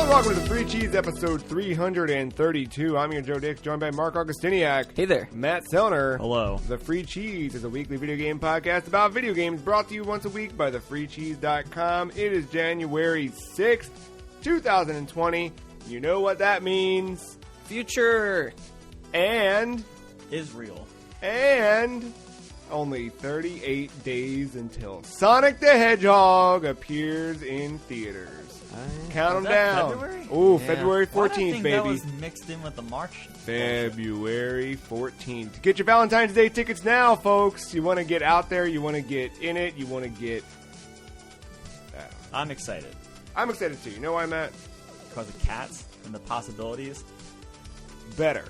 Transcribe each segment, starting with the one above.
and welcome to the Free Cheese episode 332. I'm your Joe Dick, joined by Marc Augustiniak. Hey there. Matt Sellner. Hello. The Free Cheese is a weekly video game podcast about video games brought to you once a week by thefreecheese.com. It is January 6th, 2020. You know what that means. Future. And Israel. Only 38 days until Sonic the Hedgehog appears in theaters. Count them down. February? Oh, Yeah. February 14th, baby. That was mixed in with the March. February 14th. Get your Valentine's Day tickets now, folks. You want to get out there. You want to get in it. You want to get... I'm excited. I'm excited too. You know why, Matt? Because of cats and the possibilities. Better.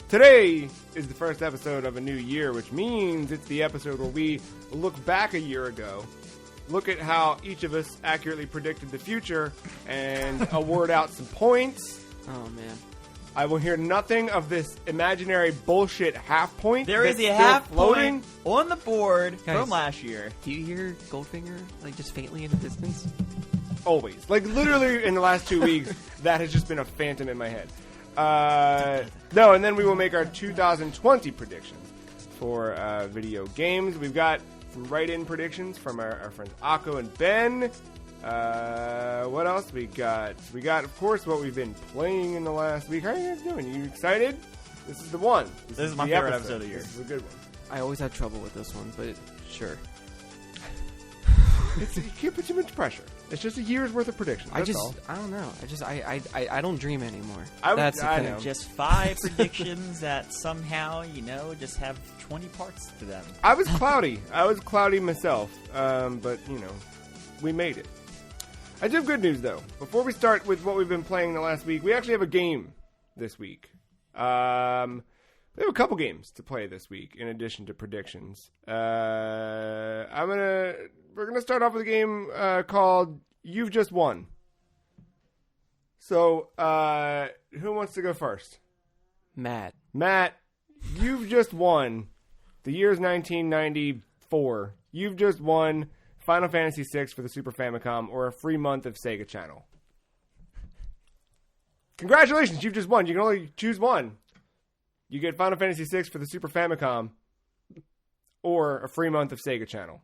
Today is the first episode of a new year, which means it's the episode where we look back a year ago, look at how each of us accurately predicted the future, and award out some points. Oh, man. I will hear nothing of this imaginary bullshit half point. There is that's a still half floating. point on the board Guys. from last year. Do you hear Goldfinger, like, just faintly in the distance? Always. Like, literally in the last 2 weeks, that has just been a phantom in my head. No, and then we will make our 2020 predictions for video games. We've got some write-in predictions from our friends Akko and Ben. What else we got? We got, of course, what we've been playing in the last week. How are you guys doing? You excited? This is the one. This is my the favorite episode of the year. This is a good one. I always have trouble with this one, but sure. You can't put too much pressure. It's just a year's worth of predictions. That's all. I don't know. I don't dream anymore. I would- That's the I thing. know. Just 5 predictions that somehow, just have 20 parts to them. I was cloudy. I was cloudy myself. But, we made it. I do have good news, though. Before we start with what we've been playing the last week, we actually have a game this week. We have a couple games to play this week, in addition to predictions. We're gonna start off with a game called You've Just Won. So, who wants to go first? Matt. Matt, you've just won. The year's 1994. You've just won Final Fantasy VI for the Super Famicom or a free month of Sega Channel. Congratulations, you've just won. You can only choose one. You get Final Fantasy VI for the Super Famicom or a free month of Sega Channel.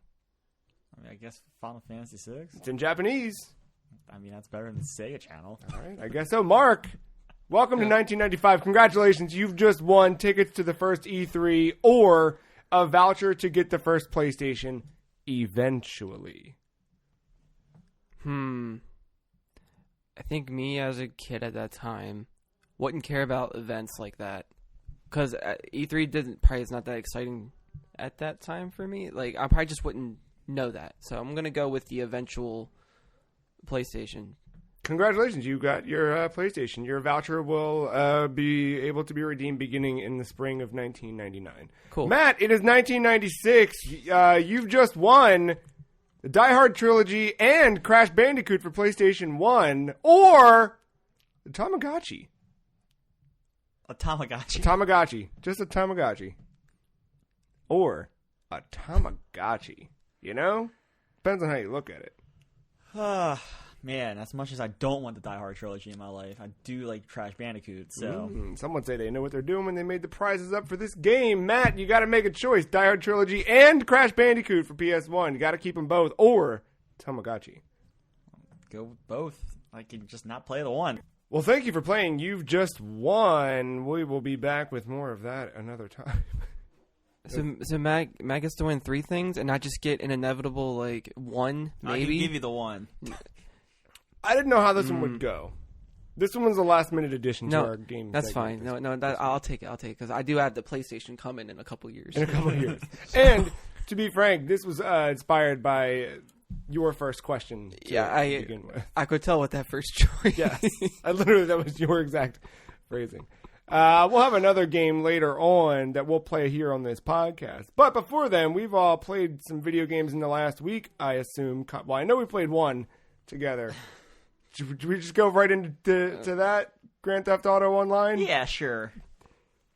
I guess Final Fantasy VI. It's in Japanese. That's better than Sega Channel. All right, I guess so. Mark, welcome to 1995. Congratulations, you've just won tickets to the first E3 or a voucher to get the first PlayStation eventually. I think me as a kid at that time wouldn't care about events like that. Because E3 probably is not that exciting at that time for me. Like, I probably just wouldn't know that. So I'm going to go with the eventual PlayStation. Congratulations, you got your PlayStation. Your voucher will be able to be redeemed beginning in the spring of 1999. Cool. Matt, it is 1996. You've just won the Die Hard trilogy and Crash Bandicoot for PlayStation 1 or the Tamagotchi. A Tamagotchi. Tamagotchi. Just a Tamagotchi. Or a Tamagotchi. Depends on how you look at it. Man, as much as I don't want the Die Hard trilogy in my life, I do like Crash Bandicoot, so... Someone say they know what they're doing when they made the prizes up for this game. Matt, you got to make a choice. Die Hard trilogy and Crash Bandicoot for PS1. You got to keep them both. Or Tamagotchi. Go with both. I can just not play the one. Well, thank you for playing. You've just won. We will be back with more of that another time. So Matt gets to win 3 things and not just get an inevitable, one, maybe? I can give you the one. I didn't know how this one would go. This one was a last-minute addition to our game. That's fine. I'll take it, because I do have the PlayStation coming in a couple years. And, to be frank, this was inspired by your first question to begin with. I could tell with that first choice. Yes. That was your exact phrasing. We'll have another game later on that we'll play here on this podcast. But before then, we've all played some video games in the last week, I assume. Well, I know we played one together. Should we just go right into that? Grand Theft Auto Online? Yeah, sure.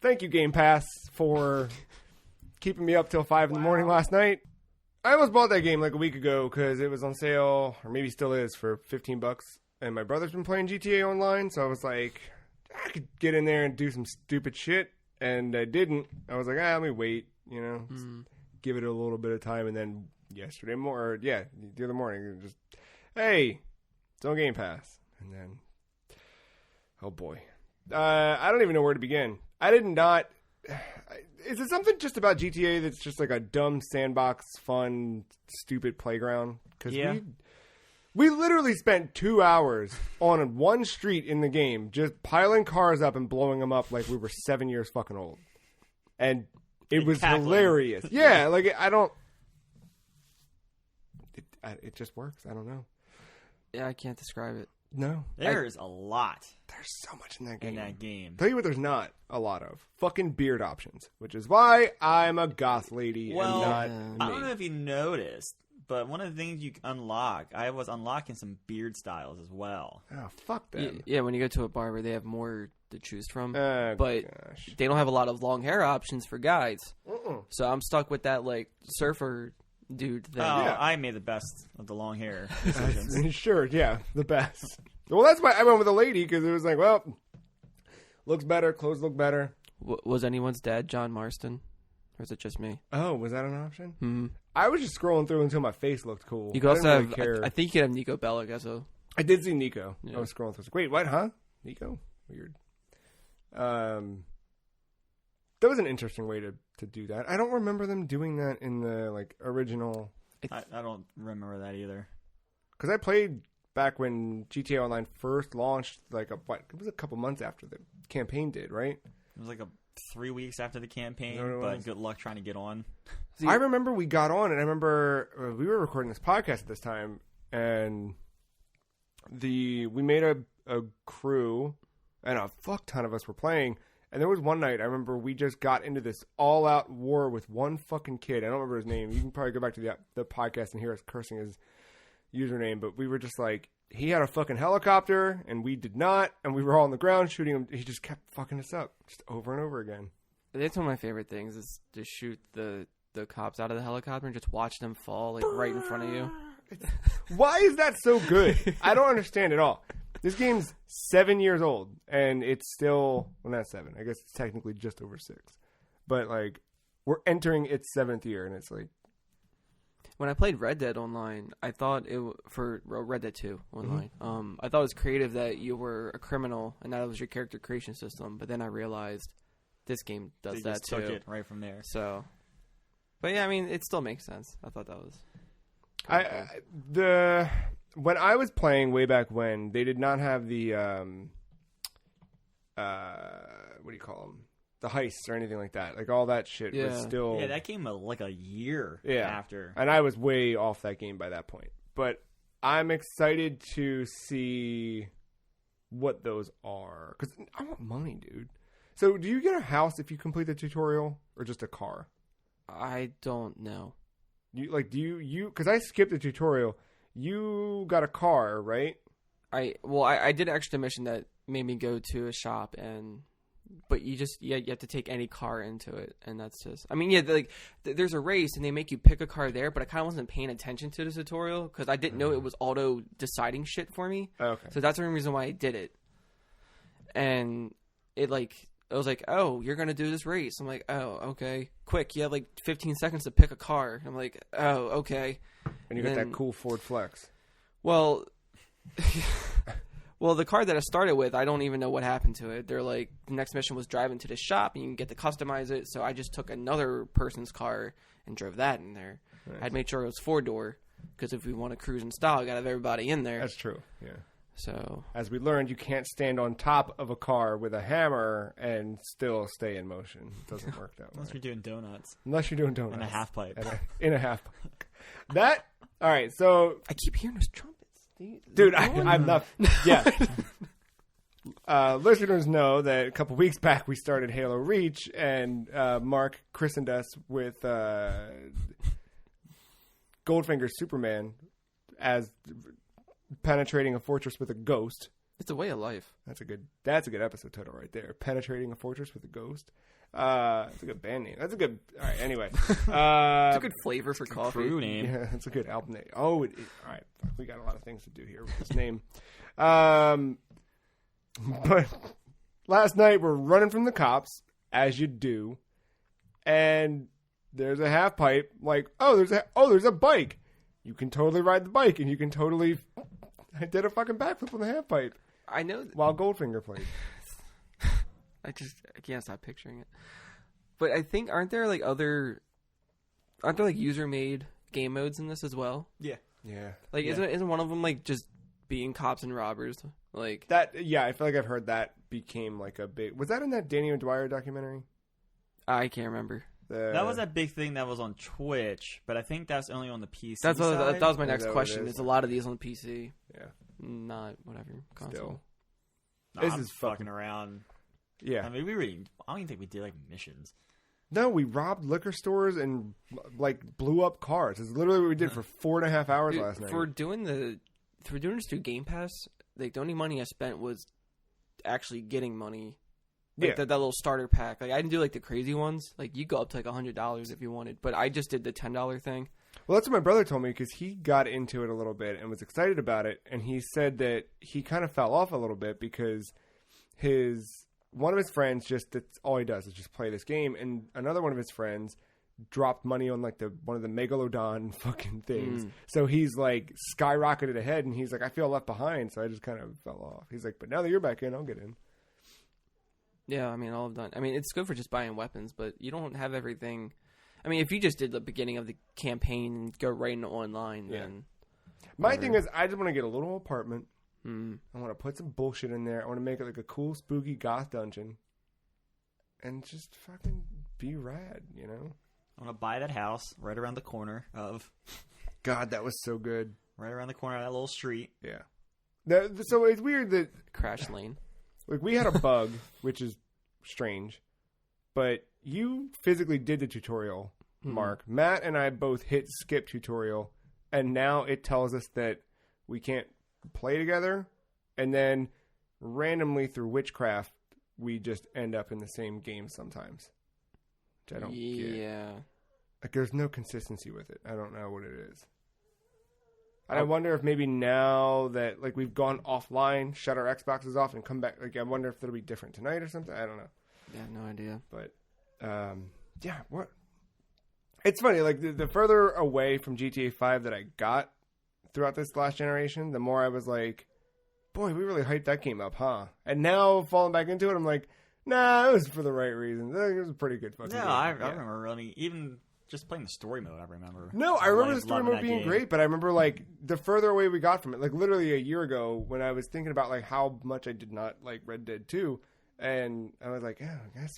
Thank you, Game Pass, for keeping me up till 5 in the morning last night. I almost bought that game like a week ago because it was on sale, or maybe still is, for $15. and my brother's been playing GTA Online, so I was like, I could get in there and do some stupid shit, and I didn't. I was like, let me wait, give it a little bit of time, and then the other morning, just, hey, it's on Game Pass, and then, oh boy. I don't even know where to begin. I did not... Is it something just about GTA that's just like a dumb sandbox, fun, stupid playground? Because we literally spent 2 hours on one street in the game just piling cars up and blowing them up like we were 7 years fucking old. And it was hilarious. Yeah, like I don't... It just works. I don't know. Yeah, I can't describe it. No. There's a lot. There's so much in that game. Tell Tell you what there's not a lot of. Fucking beard options. Which is why I'm a goth lady and not me. I don't know if you noticed, but one of the things you unlock, I was unlocking some beard styles as well. Oh, fuck them. Yeah, when you go to a barber, they have more to choose from. But gosh. they don't have a lot of long hair options for guys. So I'm stuck with that, like, surfer dude thing. Oh, yeah. I made the best of the long hair decisions. Sure, yeah, the best. Well, that's why I went with a lady, because it was like, well, looks better, clothes look better. Was anyone's dad John Marston? Or is it just me? Oh, was that an option? Mm-hmm. I was just scrolling through until my face looked cool. You could also have, really I think you could have Nico Bellic as a... I did see Nico. Yeah. I was scrolling through. Wait, what, huh? Nico? Weird. That was an interesting way to do that. I don't remember them doing that in the original. I don't remember that either. Because I played back when GTA Online first launched. It was a couple months after the campaign did, right? It was 3 weeks after the campaign, but good luck trying to get on. I remember we got on, and I remember we were recording this podcast at this time, and we made a crew, and a fuck ton of us were playing. And there was one night, I remember we just got into this all-out war with one fucking kid. I don't remember his name. You can probably go back to the podcast and hear us cursing his username. But we were just like, he had a fucking helicopter, and we did not. And we were all on the ground shooting him. He just kept fucking us up, just over and over again. That's one of my favorite things, is to shoot the cops out of the helicopter and just watch them fall, right in front of you. Why is that so good? I don't understand at all. This game's 7 years old, and it's still... Well, not 7. I guess it's technically just over 6. But, we're entering its 7th year, and it's like... When I played Red Dead Online, I thought for Red Dead 2 Online, I thought it was creative that you were a criminal, and that was your character creation system. But then I realized this game does that too. Took it right from there. So... But yeah, I mean, it still makes sense. I thought that was... When I was playing way back when, they did not have the, what do you call them? The heists or anything like that. All that shit was still... Yeah, that came a year after. And I was way off that game by that point. But I'm excited to see what those are. Because I want money, dude. So do you get a house if you complete the tutorial, or just a car? I don't know. Because I skipped the tutorial... You got a car, right? I did actually mission that made me go to a shop, but you have to take any car into it, and that's just... I mean, there's a race, and they make you pick a car there, but I kind of wasn't paying attention to the tutorial, because I didn't know it was auto-deciding shit for me. Okay. So that's the reason why I did it. And it was like, oh, you're going to do this race. I'm like, oh, okay. Quick, you have 15 seconds to pick a car. I'm like, oh, okay. And you got that cool Ford Flex. Well, the car that I started with, I don't even know what happened to it. They're like, the next mission was driving to the shop, and you can get to customize it. So I just took another person's car and drove that in there. Nice. I'd made sure it was 4-door, because if we want to cruise in style, you got to have everybody in there. That's true, yeah. So, as we learned, you can't stand on top of a car with a hammer and still stay in motion. It doesn't work that way. Unless you're doing donuts. And a half pipe. In a half pipe. All right, so... I keep hearing those trumpets. Dude, I'm not... Yeah. Listeners know that a couple weeks back we started Halo Reach, and Marc christened us with Goldfinger's Superman as... penetrating a fortress with a ghost. It's a way of life. That's a good episode title right there. Penetrating a fortress with a ghost. That's a good band name. That's a good... All right, anyway. It's a good flavor for coffee. Crew name. Yeah, that's a good album name. Oh, all right. We got a lot of things to do here with this name. But last night we're running from the cops, as you do, and there's a half pipe. Like, there's a bike. You can totally ride the bike, and you can totally. I did a fucking backflip on the half pipe. I know. While Goldfinger played. I can't stop picturing it. But I think aren't there like user made game modes in this as well? Yeah. Yeah. Like isn't one of them like just being cops and robbers? Like that. Yeah, I feel like I've heard that became like a big. Was that in that Danny O'Dwyer documentary? I can't remember. That was that big thing that was on Twitch, but I think that's only on the PC. That was my next that question. what it is? There's a lot of these on the PC. Yeah. Not whatever console. Still. This This is is fucking around. Yeah. I mean, I don't even think we did like missions. No, we robbed liquor stores and like blew up cars. It's literally what we did for 4.5 hours Dude, last night. For doing this through Game Pass, like the only money I spent was actually getting money. Like Yeah. that little starter pack. Like I didn't do like the crazy ones. Like you go up to like $100 if you wanted, but I just did the $10 thing. Well, that's what my brother told me because he got into it a little bit and was excited about it. And he said that he kind of fell off a little bit because one of his friends that's all he does is just play this game. And another one of his friends dropped money on like one of the Megalodon fucking things. So he's like skyrocketed ahead and he's like, I feel left behind. So I just kind of fell off. He's like, but now that you're back in, I'll get in. Yeah, I mean, all I've done. I mean, it's good for just buying weapons, but you don't have everything. I mean, if you just did the beginning of the campaign and go right into online, then. My thing is, I just want to get a little apartment. I want to put some bullshit in there. I want to make it like a cool, spooky goth dungeon. And just fucking be rad, you know? I want to buy that house right around the corner of. God, that was so good. Right around the corner of that little street. Yeah. So it's weird that. Crash Lane. Like, we had a bug, which is strange. But you physically did the tutorial, Mark. Matt and I both hit skip tutorial. And now it tells us that we can't play together. And then randomly through witchcraft, we just end up in the same game sometimes. Which I don't get. Yeah. Like, there's no consistency with it. I don't know what it is. And I wonder if maybe now that, like, we've gone offline, shut our Xboxes off, and come back, like, I wonder if it'll be different tonight or something. I don't know. Yeah, no idea. But, yeah, what? It's funny, like, the further away from GTA 5 that I got throughout this last generation, the more I was like, boy, we really hyped that game up, huh? And now, falling back into it, I'm like, nah, it was for the right reasons. It was a pretty good fucking game. I remember really, even just playing the story mode, I remember. No, I remember the story mode being game. great, but I remember, like, the further away we got from it, like, literally a year ago when I was thinking about, like, how much I did not like Red Dead 2, and I was like, yeah, I guess,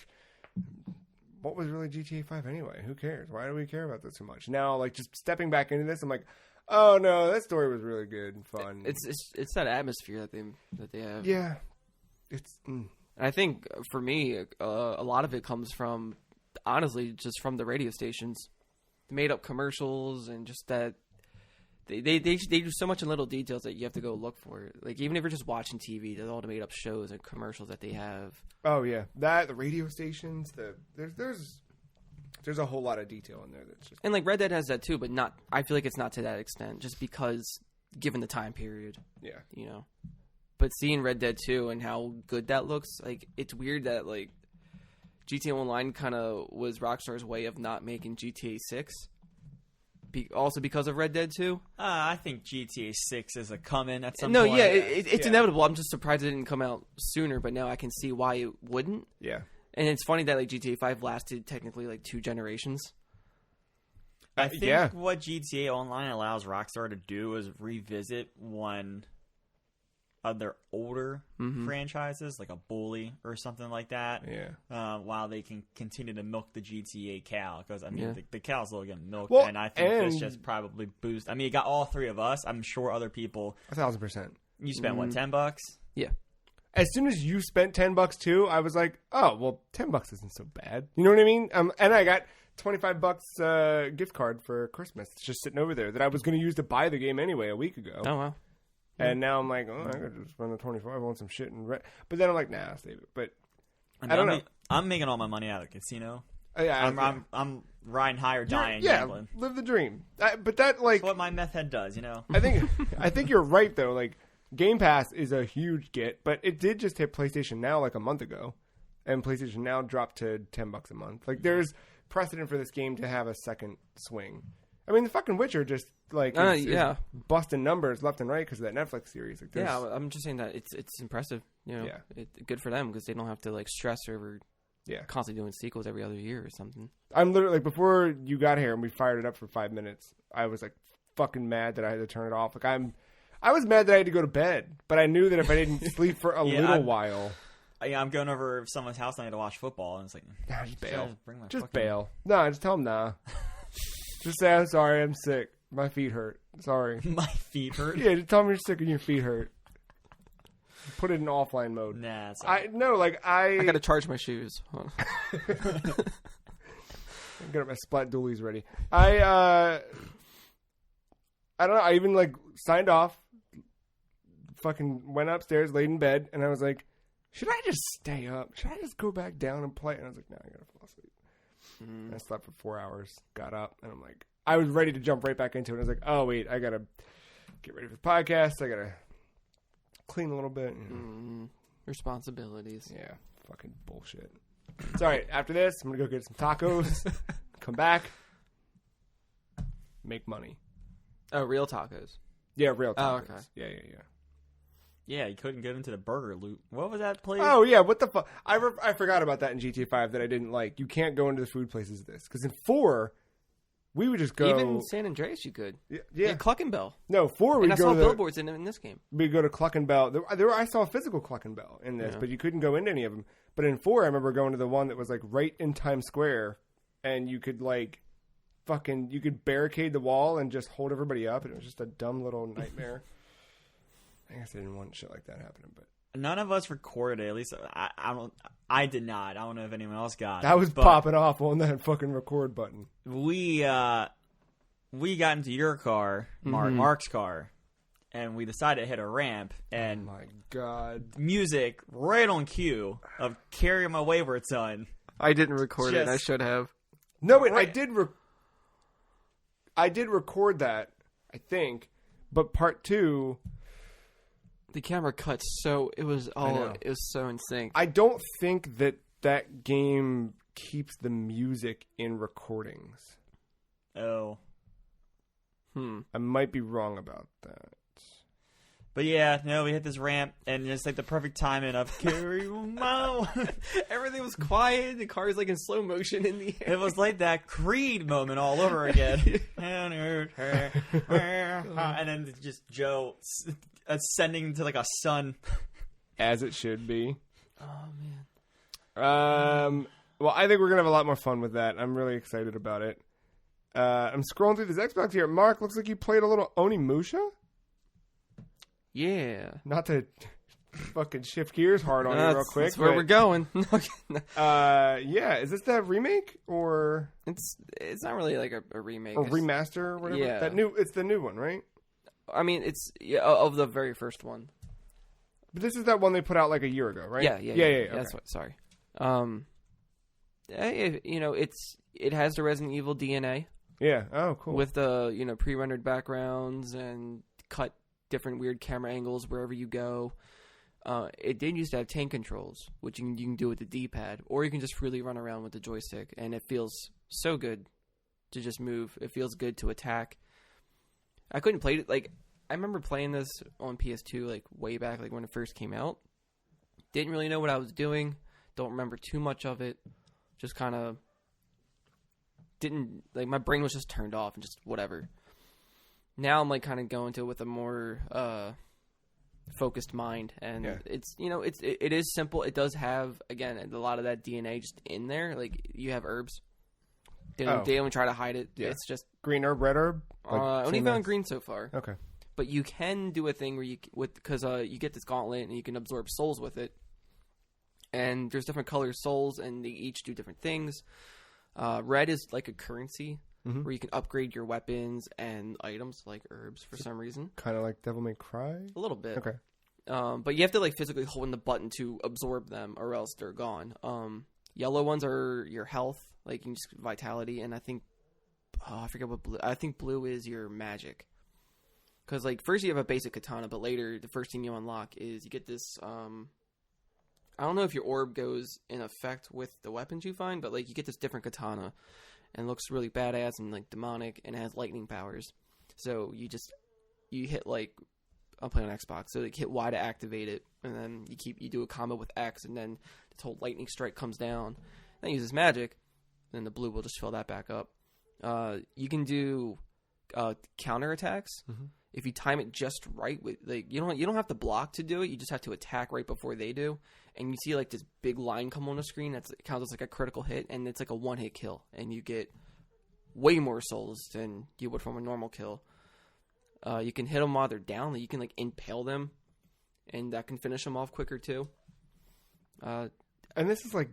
what was really GTA 5 anyway? Who cares? Why do we care about this so much? Now, like, just stepping back into this, I'm like, oh, no, that story was really good and fun. It's that atmosphere that they have. Yeah. And I think, for me, a lot of it comes from, honestly, just from the radio stations. Made up commercials and just that they do so much in little details that you have to go look for it. Like, even if you're just watching TV, there's all the made up shows and commercials that they have. Oh yeah, the radio stations, there's a whole lot of detail in there that's just. And like Red Dead has that too, but not. I feel like it's not to that extent, just because given the time period. Yeah. You know, but seeing Red Dead 2 and how good that looks, like it's weird that like GTA Online kind of was Rockstar's way of not making GTA 6. Also because of Red Dead 2? I think GTA 6 is a coming at some point. point. No, yeah, it's inevitable. I'm just surprised it didn't come out sooner, but now I can see why it wouldn't. Yeah. And it's funny that like GTA 5 lasted technically like 2 generations. I think what GTA Online allows Rockstar to do is revisit one of their older franchises, like a Bully or something like that. Yeah. While they can continue to milk the GTA cow, because I mean the cow's still getting milked, Well, and I think this just probably boosts. I mean, it got all three of us. I'm sure other people. 1,000%. You spent what, $10? Yeah. As soon as you spent $10 too, I was like, oh well, $10 isn't so bad. You know what I mean? And I got $25 gift card for Christmas. It's just sitting over there that I was going to use to buy the game anyway a week ago. Oh wow. And now I'm like, oh, I could just spend the 25 on some shit and but then I'm like, nah, I'll save it. But I don't know. I'm making all my money out of the casino. Yeah, I'm riding high or dying. Yeah, gambling. live the dream. But that like what my meth head does, you know. I think you're right though. Like Game Pass is a huge get, but it did just hit PlayStation Now like a month ago, and PlayStation Now dropped to $10 a month. Like, there's precedent for this game to have a second swing. I mean, the fucking Witcher just is busting numbers left and right because of that Netflix series. Like, yeah, I'm just saying that it's impressive. You know, good for them because they don't have to like stress over constantly doing sequels every other year or something. I'm literally like, before you got here and we fired it up for 5 minutes, I was like fucking mad that I had to turn it off. Like, I was mad that I had to go to bed, but I knew that if I didn't sleep for a little while. Yeah, I'm going over someone's house and I had to watch football, and it's like, nah, just bail. Just bail. No, just tell them nah. Just say, I'm sorry, I'm sick. My feet hurt. Sorry. My feet hurt? Yeah, just tell them you're sick and your feet hurt. Put it in offline mode. Nah, it's I gotta charge my shoes. I'm getting my splat dualies ready. I don't know. I even like signed off. Fucking went upstairs, laid in bed, and I was like, should I just stay up? Should I just go back down and play? And I was like, no, I gotta fall asleep. And I slept for 4 hours, got up, and I'm like, I was ready to jump right back into it. I was like, oh wait, I gotta get ready for the podcast. I gotta clean a little bit. Responsibilities. Yeah, fucking bullshit. It's all right. After this, I'm gonna go get some tacos. Come back, make money. Oh, real tacos. Yeah, real tacos. Oh, okay. Yeah. Yeah, you couldn't get into the burger loop. What was that place? Oh, yeah, what the fuck? I forgot about that in GTA 5 that I didn't like. You can't go into the food places of this. Because in 4, we would just go... Even San Andreas you could. Yeah. Cluck and Bell. No, 4 we'd go to... And I saw billboards in this game. We'd go to Cluck and Bell. I saw a physical Cluck and Bell in this, but you couldn't go into any of them. But in 4, I remember going to the one that was like right in Times Square, and you could like... you could barricade the wall and just hold everybody up, and it was just a dumb little nightmare. I guess I didn't want shit like that happening, but none of us recorded it. At least I did not. I don't know if anyone else got it. That was popping off on that fucking record button. We got into your car, Marc's car, and we decided to hit a ramp. And oh my god, music right on cue of "Carry My Wayward Son." I didn't record it. I should have. No, wait, I did record that, I think, but part 2. The camera cut it was so in sync. I don't think that game keeps the music in recordings. Oh. I might be wrong about that. But yeah, no, we hit this ramp, and it's like the perfect timing of carry my... Everything was quiet, the car was like in slow motion in the air. It was like that Creed moment all over again. And then just Joe... ascending to like a sun. As it should be. Oh, man. Well, I think we're going to have a lot more fun with that. I'm really excited about it. I'm scrolling through this Xbox here. Marc, looks like you played a little Onimusha? Yeah. Not to fucking shift gears hard on you real quick. That's where we're going. Yeah. Is this the remake or... It's not really like a remake. Or remaster or whatever? Yeah. It's the new one, right? I mean, it's of the very first one. But this is that one they put out like a year ago, right? Yeah. Okay. That's what. Sorry. It has the Resident Evil DNA. Yeah. Oh, cool. With the pre-rendered backgrounds and cut different weird camera angles wherever you go. It did used to have tank controls, which you can do with the D-pad, or you can just freely run around with the joystick, and it feels so good to just move. It feels good to attack. I couldn't play it. Like, I remember playing this on PS2, like, way back, like, when it first came out. Didn't really know what I was doing. Don't remember too much of it. Just kind of didn't, like, my brain was just turned off and just whatever. Now I'm, like, kind of going to it with a more focused mind. And it is simple. It does have, again, a lot of that DNA just in there. Like, you have herbs. They don't even try to hide it. Yeah. It's just... Green herb, red herb? Only found green so far. Okay. But you can do a thing where you get this gauntlet and you can absorb souls with it. And there's different color souls and they each do different things. Red is like a currency where you can upgrade your weapons and items like herbs for some reason. Kind of like Devil May Cry? A little bit. Okay. But you have to like physically hold in the button to absorb them or else they're gone. Yellow ones are your health, like you can just vitality, and I think I forget what blue. I think blue is your magic. Because, like, first you have a basic katana, but later the first thing you unlock is you get this, I don't know if your orb goes in effect with the weapons you find, but, like, you get this different katana, and it looks really badass and, like, demonic, and it has lightning powers. So you hit, like, I'm playing on Xbox, so, like, hit Y to activate it, and then you do a combo with X, and then this whole lightning strike comes down. That uses magic, and the blue will just fill that back up. You can do counter attacks. Mm-hmm. If you time it just right, with like you don't have to block to do it. You just have to attack right before they do, and you see like this big line come on the screen that counts as like a critical hit, and it's like a one-hit kill, and you get way more souls than you would from a normal kill. You can hit them while they're down. You can like impale them, and that can finish them off quicker too. And this is like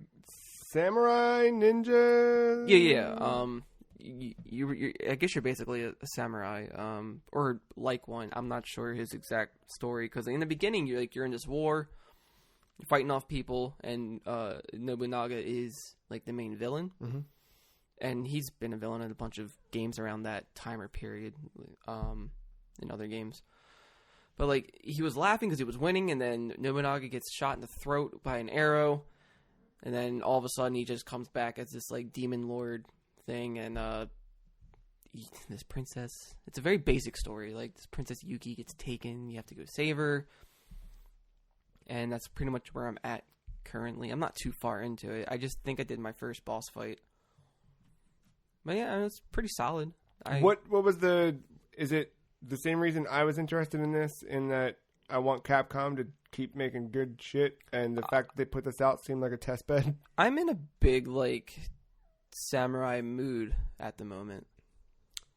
samurai ninja. Yeah. I guess you're basically a samurai, or like one. I'm not sure his exact story because in the beginning you're in this war, you're fighting off people, and Nobunaga is like the main villain, mm-hmm. and he's been a villain in a bunch of games around that time or period, in other games. But like he was laughing because he was winning, and then Nobunaga gets shot in the throat by an arrow, and then all of a sudden he just comes back as this like demon lord thing, and this princess, it's a very basic story. Like this Princess Yuki gets taken, you have to go save her, and that's pretty much where I'm at currently. I'm not too far into it. I just think I did my first boss fight, but yeah, it's pretty solid. What was is it the same reason I was interested in this, in that I want Capcom to keep making good shit, and the fact that they put this out seemed like a test bed? I'm in a big like samurai mood at the moment.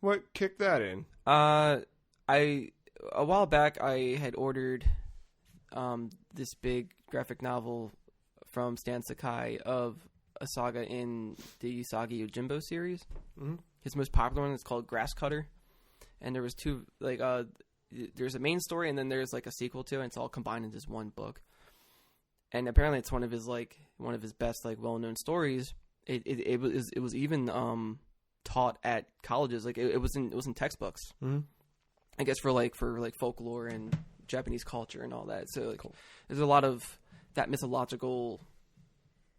What kicked that in? A while back I had ordered this big graphic novel from Stan Sakai of a saga in the Usagi Yojimbo series. Mm-hmm. His most popular one is called Grass Cutter, and there was two like there's a main story and then there's like a sequel to it, and it's all combined in this one book. And apparently it's one of his best like well-known stories. It was even taught at colleges. Like it was in textbooks. Mm-hmm. I guess for folklore and Japanese culture and all that. So like, cool. There's a lot of that mythological,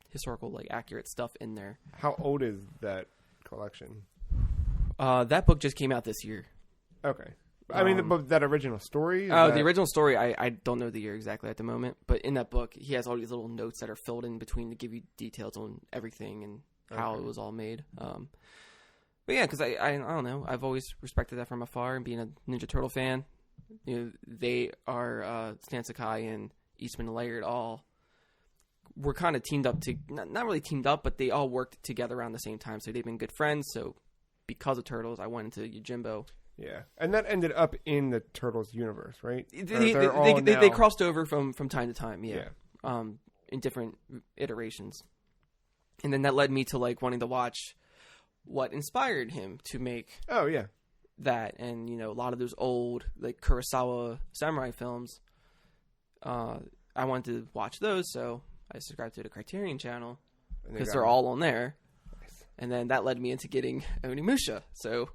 historical, like accurate stuff in there. How old is that collection? That book just came out this year. Okay. I mean, that original story? The original story, I don't know the year exactly at the moment, but in that book, he has all these little notes that are filled in between to give you details on everything and how it was all made. But yeah, because I don't know, I've always respected that from afar, and being a Ninja Turtle fan, you know, they are, Stan Sakai and Eastman Laird all were kind of teamed up to, not really teamed up, but they all worked together around the same time, so they've been good friends, so because of Turtles, I went into Yojimbo. Yeah, and that ended up in the Turtles universe, right? They crossed over from time to time, yeah. In different iterations. And then that led me to like wanting to watch what inspired him to make that. And, you know, a lot of those old like Kurosawa samurai films, I wanted to watch those, so I subscribed to the Criterion channel because they're all on there. Nice. And then that led me into getting Onimusha, so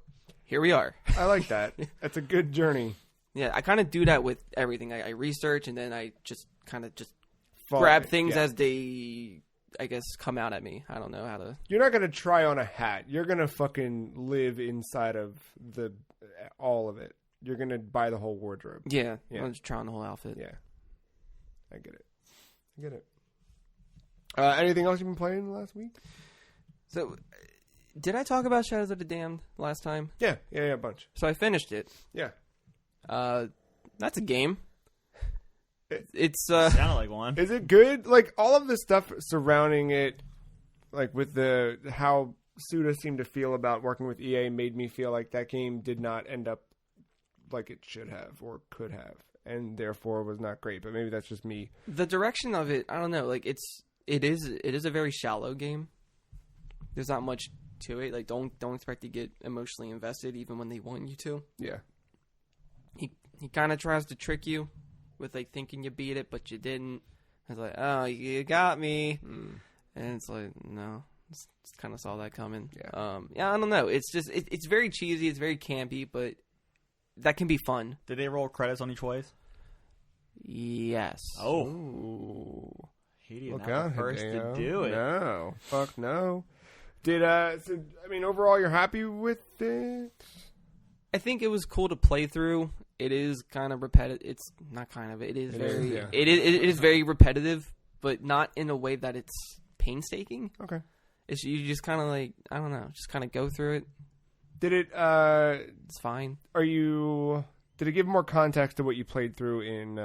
here we are. I like that. That's a good journey. Yeah, I kind of do that with everything. I research, and then I just kind of grab things as they, I guess, come out at me. I don't know how to... You're not going to try on a hat. You're going to fucking live inside of all of it. You're going to buy the whole wardrobe. Yeah. I'm just trying the whole outfit. Yeah. I get it. Anything else you've been playing last week? So... Did I talk about Shadows of the Damned last time? Yeah, a bunch. So I finished it. Yeah. That's a game. It's sounded like one. Is it good? Like all of the stuff surrounding it, like with how Suda seemed to feel about working with EA, made me feel like that game did not end up like it should have or could have, and therefore was not great. But maybe that's just me. The direction of it, I don't know. Like it is a very shallow game. There's not much to it. Like don't expect to get emotionally invested even when they want you to. Yeah. He kind of tries to trick you with like thinking you beat it but you didn't. It's like, oh, you got me. And it's like, no. Just kind of saw that coming. Yeah. I don't know. It's just it's very cheesy, it's very campy, but that can be fun. Did they roll credits on each wave? Yes. Oh. Ooh. Hideo, Look not out, the first Hideo. to do it. No. Fuck no. Overall, you're happy with it? I think it was cool to play through. It is kind of repetitive. It's not kind of. It is It is very repetitive, but not in a way that it's painstaking. Okay. It's you just kind of like, I don't know, just kind of go through it. Did it? It's fine. Did it give more context to what you played through in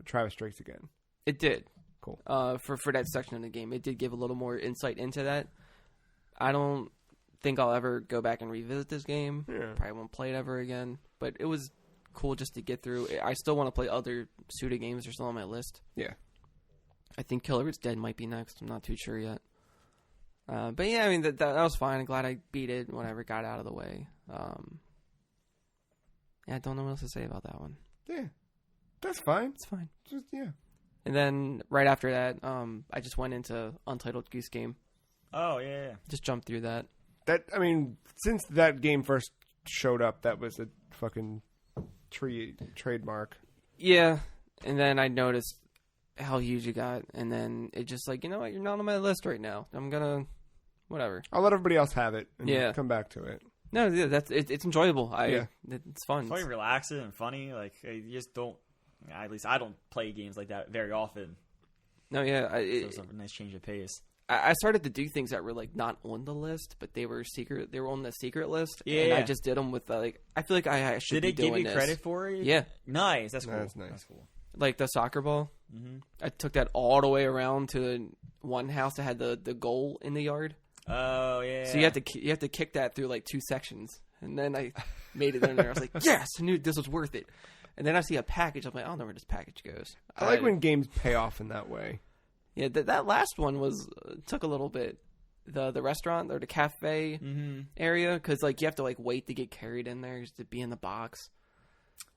Travis Strikes Again? It did. Cool. For that section of the game, it did give a little more insight into that. I don't think I'll ever go back and revisit this game. Yeah. Probably won't play it ever again. But it was cool just to get through. I still want to play other Suda games. They're still on my list. Yeah. I think Killer It's Dead might be next. I'm not too sure yet. But yeah, I mean, that was fine. I'm glad I beat it. Whatever, got out of the way. Yeah, I don't know what else to say about that one. Yeah. That's fine. It's fine. Just, yeah. And then right after that, I just went into Untitled Goose Game. Oh, yeah. Just jumped through that. Since that game first showed up, that was a fucking trademark. Yeah, and then I noticed how huge it got, and then it just like, you know what, you're not on my list right now. I'm gonna, whatever. I'll let everybody else have it and come back to it. No, yeah, it's enjoyable. It's fun. It's very relaxing and funny. Like, you just don't, at least I don't play games like that very often. No, yeah. So it's a nice change of pace. I started to do things that were like not on the list, but they were secret. They were on the secret list, yeah. And I just did them with like. I feel like I should. Did be they give doing you this. credit for it? Yeah, nice. That's cool. That's nice. That's cool. Like the soccer ball. Mm-hmm. I took that all the way around to the one house that had the goal in the yard. Oh yeah. So you have to kick that through like 2 sections, and then I made it in there. I was like, yes, I knew this was worth it. And then I see a package. I'm like, I don't know where this package goes. I like when games pay off in that way. Yeah, that last one took a little bit. The restaurant or the cafe area, because like you have to like wait to get carried in there just to be in the box.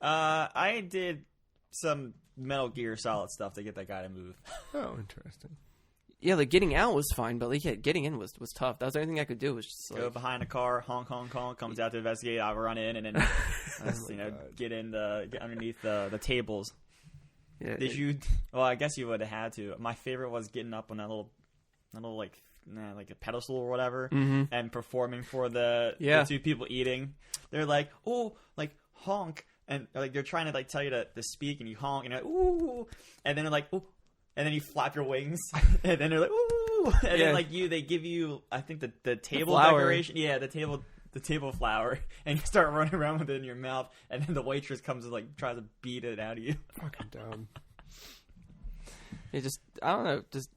I did some Metal Gear Solid stuff to get that guy to move. Oh, interesting. Yeah, like getting out was fine, but like getting in was tough. That was the only thing I could do was just go behind a car, honk, honk, honk, comes out to investigate. I run in and then get underneath the tables. Yeah, Did you? Well, I guess you would have had to. My favorite was getting up on that little like a pedestal or whatever, and performing for the 2 people eating. They're like, oh, like honk, and like they're trying to like tell you to speak, and you honk, and you're like, ooh, and then they're like, ooh, and then you flap your wings, and then they're like, ooh, and then like they give you, I think the table decoration, the table flower, and you start running around with it in your mouth, and then the waitress comes and like tries to beat it out of you. Fucking dumb. It just, I don't know, just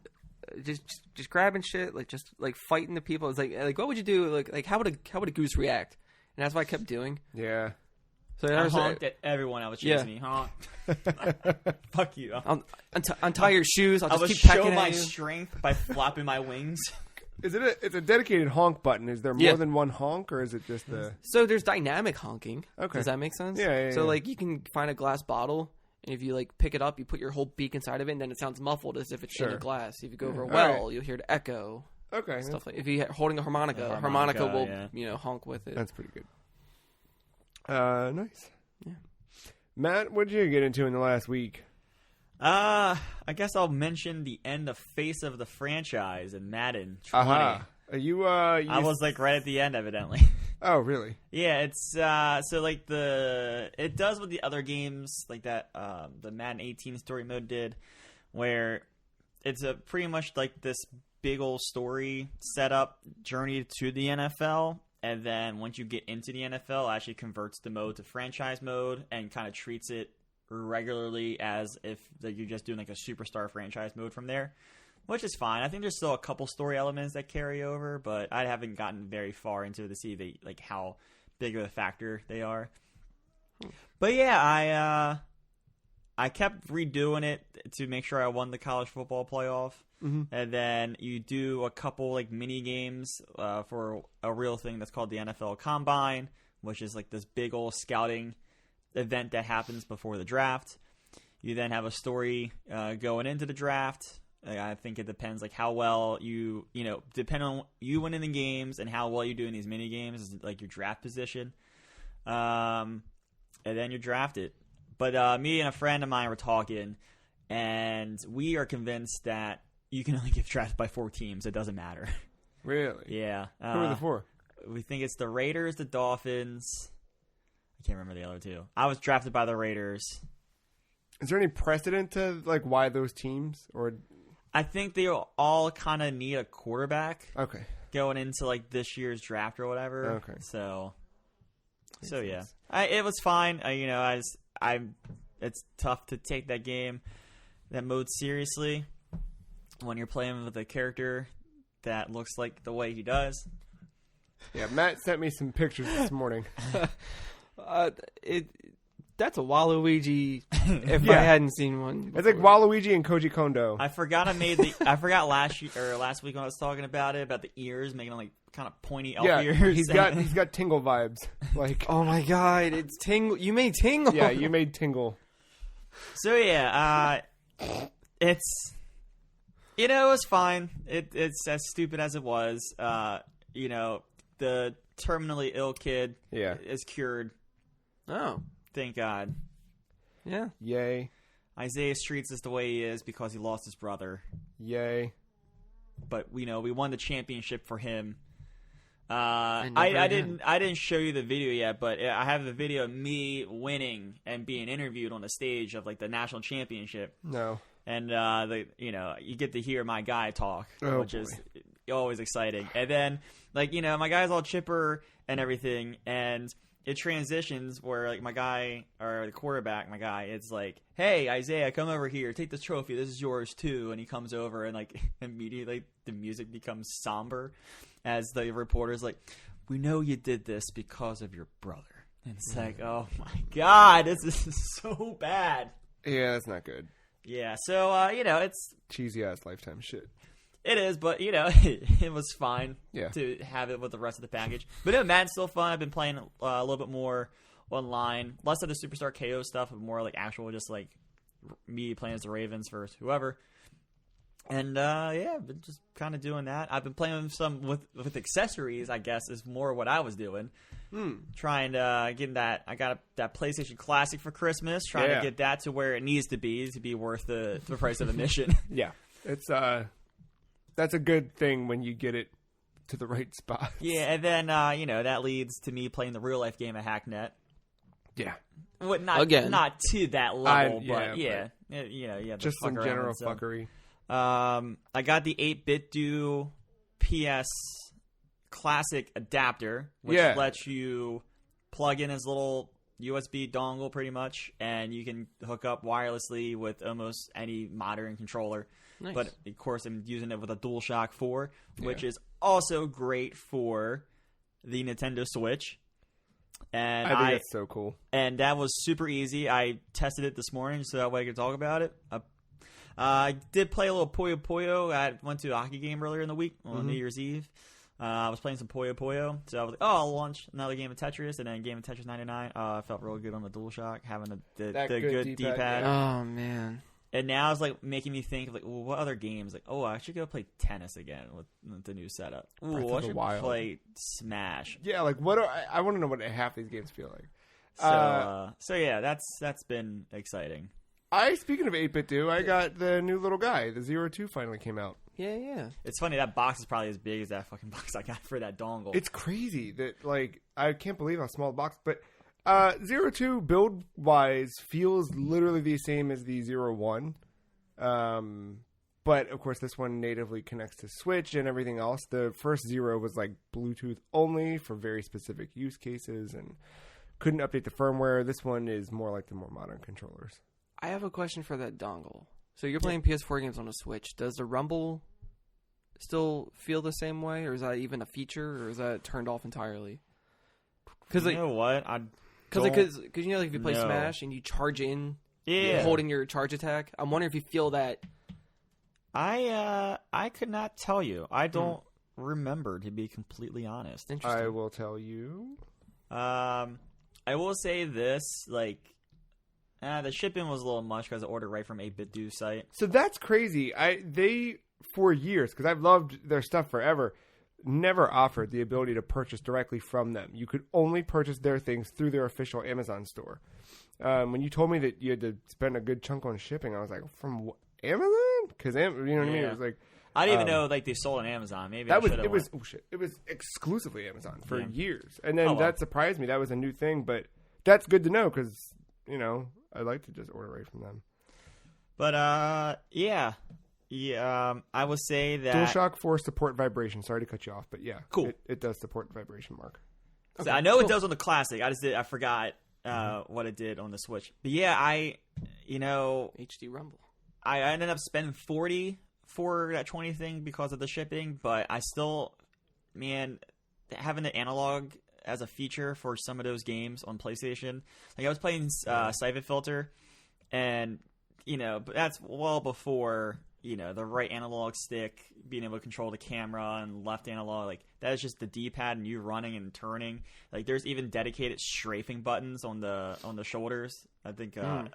grabbing shit, like just like fighting the people. It's like what would you do? Like how would a goose react? And that's what I kept doing. Yeah. So I honked at everyone I was chasing. He honked. Fuck you. Untie your shoes. I'll just keep show pecking my at you. strength by flopping my wings. It's a dedicated honk button. Is there more than one honk, or is it just the? So there's dynamic honking. Okay. Does that make sense? Yeah. So like you can find a glass bottle. And if you like pick it up, you put your whole beak inside of it, and then it sounds muffled as if it's in a glass. If you go over a well, you'll hear the echo. Okay. Stuff like if you're holding a harmonica, harmonica will honk with it. That's pretty good. Nice. Yeah. Matt, what did you get into in the last week? I guess I'll mention the end of Face of the franchise in Madden 20. Are you? I was like right at the end, evidently. Oh, really? Yeah, it's so like it does what the other games like that the Madden 18 story mode did, where it's a pretty much like this big old story setup journey to the NFL, and then once you get into the NFL, it actually converts the mode to franchise mode and kind of treats it regularly as if you're just doing like a superstar franchise mode from there. Which is fine. I think there's still a couple story elements that carry over, but I haven't gotten very far into it to see like how big of a factor they are. But yeah, I kept redoing it to make sure I won the college football playoff, and then you do a couple like mini games for a real thing that's called the NFL Combine, which is like this big old scouting event that happens before the draft. You then have a story going into the draft. I think it depends, like how well depend on you winning the games and how well you do in these mini games is like your draft position. And and then you're drafted. But me and a friend of mine were talking, and we are convinced that you can only get drafted by 4 teams. It doesn't matter. Really? Yeah. Who are the 4? We think it's the Raiders, the Dolphins. I can't remember the other 2. I was drafted by the Raiders. Is there any precedent to like why those teams? Or I think they all kind of need a quarterback. Okay. Going into like this year's draft or whatever. Okay. So yeah, it was fine. It's tough to take that mode seriously when you're playing with a character that looks like the way he does. Yeah, Matt sent me some pictures this morning. That's a Waluigi. If I hadn't seen one, before. It's like Waluigi and Koji Kondo. I forgot last week when I was talking about the ears, making them like kind of pointy elf ears. he's got Tingle vibes. Like, oh my god, it's Tingle. You made Tingle. Yeah, you made Tingle. So yeah, it's it was fine. It's as stupid as it was. The terminally ill kid is cured. Oh. Thank God. Yeah. Yay. Isaiah Streets is the way he is because he lost his brother. Yay. But we won the championship for him. I didn't show you the video yet, but I have the video of me winning and being interviewed on the stage of like the national championship. No. And you get to hear my guy talk, which is always exciting. And then my guy's all chipper and everything, and it transitions where like my guy or the quarterback, my guy, it's like, hey Isaiah, come over here, take this trophy, this is yours too. And he comes over and like immediately the music becomes somber as the reporter's like, we know you did this because of your brother. And it's like, oh my God, this is so bad. Yeah, that's not good. Yeah, so it's cheesy ass Lifetime shit. It is, but it was fine to have it with the rest of the package. But no, Madden's still fun. I've been playing a little bit more online, less of the Superstar KO stuff, but more like actual, just like me playing as the Ravens versus whoever. And I've been just kind of doing that. I've been playing some with accessories, I guess, is more what I was doing. Trying to get that. I got that PlayStation Classic for Christmas. Trying to get that to where it needs to be worth the price of admission. Yeah, it's that's a good thing when you get it to the right spot. Yeah, and then that leads to me playing the real life game of Hacknet. Yeah, not to that level, but just some general fuckery. I got the 8-bit do PS Classic adapter, which lets you plug in his little USB dongle pretty much, and you can hook up wirelessly with almost any modern controller. Nice. But of course, I'm using it with a DualShock 4, which is also great for the Nintendo Switch. And I think that's so cool. And that was super easy. I tested it this morning so that way I could talk about it. I did play a little Puyo Puyo. I went to a hockey game earlier in the week on New Year's Eve. I was playing some Puyo Puyo. So I was like, I'll launch another game of Tetris, and then a game of Tetris 99. I felt real good on the DualShock, having the good D-pad. Oh, man. And now it's like making me think of like, well, what other games? Like, I should go play tennis again with the new setup. Ooh, I should play Smash. Yeah, like I want to know what half these games feel like. So yeah, that's been exciting. Speaking of 8-bit do, I got the new little guy. The 02 finally came out. Yeah. It's funny, that box is probably as big as that fucking box I got for that dongle. It's crazy that like I can't believe how small the box, but 02 build wise feels literally the same as the 01. But of course this one natively connects to Switch and everything else. The first 0 was like Bluetooth only for very specific use cases and couldn't update the firmware. This one is more like the more modern controllers. I have a question for that dongle. So you're playing PS4 games on a Switch. Does the rumble still feel the same way, or is that even a feature, or is that turned off entirely? Because you know what, because if you play Smash and you charge in, holding your charge attack, I'm wondering if you feel that. I could not tell you. I don't remember, to be completely honest. I will tell you. I will say this, like. The shipping was a little much because I ordered right from 8-bit do site. So that's crazy. They for years, because I've loved their stuff forever, never offered the ability to purchase directly from them. You could only purchase their things through their official Amazon store. When you told me that you had to spend a good chunk on shipping, I was like, from Amazon? Because you know what I mean? It was like I didn't even know like they sold on Amazon. Maybe it was exclusively Amazon for years, and then that surprised me. That was a new thing, but that's good to know because I like to just order right from them. But I would say that DualShock 4 support vibration. Sorry to cut you off, but yeah, cool. It does support vibration, Mark. Okay, so I know it does on the classic. I forgot what it did on the Switch. But yeah, HD Rumble. I ended up spending $40 for that 20 thing because of the shipping, but I still, having the analog as a feature for some of those games on PlayStation. Like I was playing Siphon Filter, and but that's well before the right analog stick being able to control the camera and left analog. Like that is just the D-pad and you running and turning. Like there's even dedicated strafing buttons on the shoulders. I think oh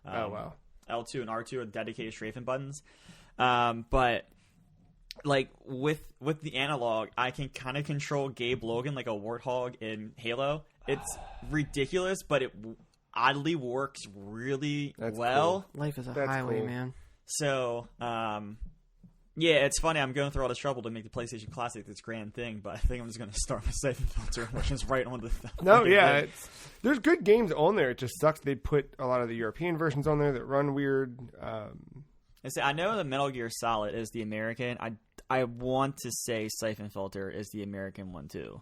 wow. L2 and R2 are dedicated strafing buttons. But like with the analog, I can kind of control Gabe Logan like a warthog in Halo. It's ridiculous, but it oddly works really well. Cool. Life is a highway, cool. Man. So, it's funny. I'm going through all this trouble to make the PlayStation Classic this grand thing, but I think I'm just going to start with Siphon Filter, which is right on the. No, yeah, there's good games on there. It just sucks they put a lot of the European versions on there that run weird. I know the Metal Gear Solid is the American. I want to say Siphon Filter is the American one too.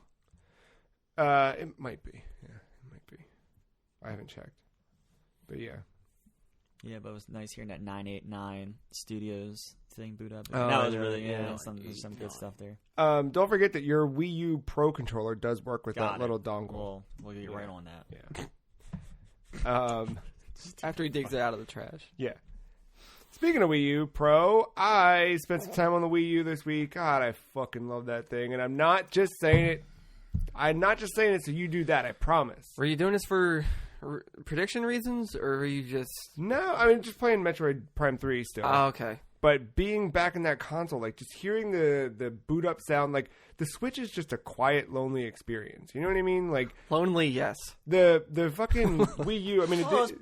It might be. Yeah, it might be. I haven't checked, but yeah. Yeah, but it was nice hearing that 989 Studios thing boot up. That was really some good stuff there. Don't forget that your Wii U Pro controller does work with that little dongle. We'll get right on that. Yeah. After he digs it out of the trash. Yeah. Speaking of Wii U Pro, I spent some time on the Wii U this week. God, I fucking love that thing, and I'm not just saying it. I'm not just saying it so you do that. I promise. Were you doing this for prediction reasons, or were you just... No, I mean, just playing Metroid Prime 3 still. Oh, okay. But being back in that console, like, just hearing the boot up sound, like, the Switch is just a quiet, lonely experience. You know what I mean? Like... Lonely, yes. The fucking Wii U, I mean... it's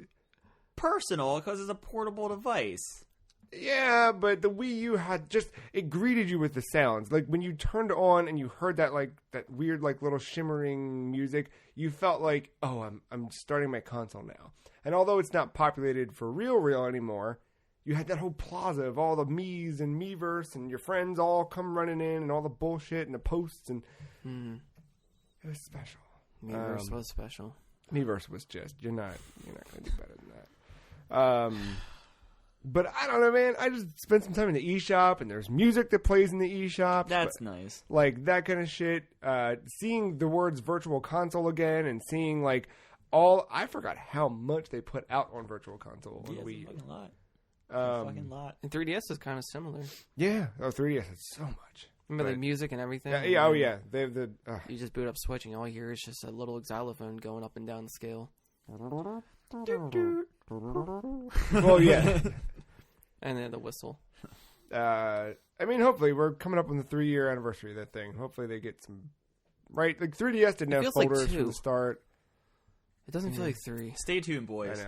personal, because it's a portable device. Yeah, but the Wii U had just... It greeted you with the sounds. Like, when you turned on and you heard that, like, that weird, like, little shimmering music, you felt like, oh, I'm starting my console now. And although it's not populated for real anymore, you had that whole plaza of all the Mii's and Miiverse and your friends all come running in and all the bullshit and the posts, and it was special. Miiverse was special. Miiverse was just... You're not going to do better than that. But I don't know, man. I just spent some time in the eShop, and there's music that plays in the eShop. That's nice. Like, that kind of shit. Seeing the words Virtual Console again, and seeing, like, I forgot how much they put out on Virtual Console on Wii U. It's a fucking lot. And 3DS is kind of similar. Yeah. Oh, 3DS is so much. Remember the music and everything? Yeah. Oh, yeah. They have the... You just boot up Switch, and all you hear is just a little xylophone going up and down the scale. Well, yeah. And then the whistle. I mean, hopefully, we're coming up on the 3-year anniversary of that thing. Hopefully they get some... Right? Like, 3DS didn't have folders from the start. It doesn't feel like 3. Stay tuned, boys.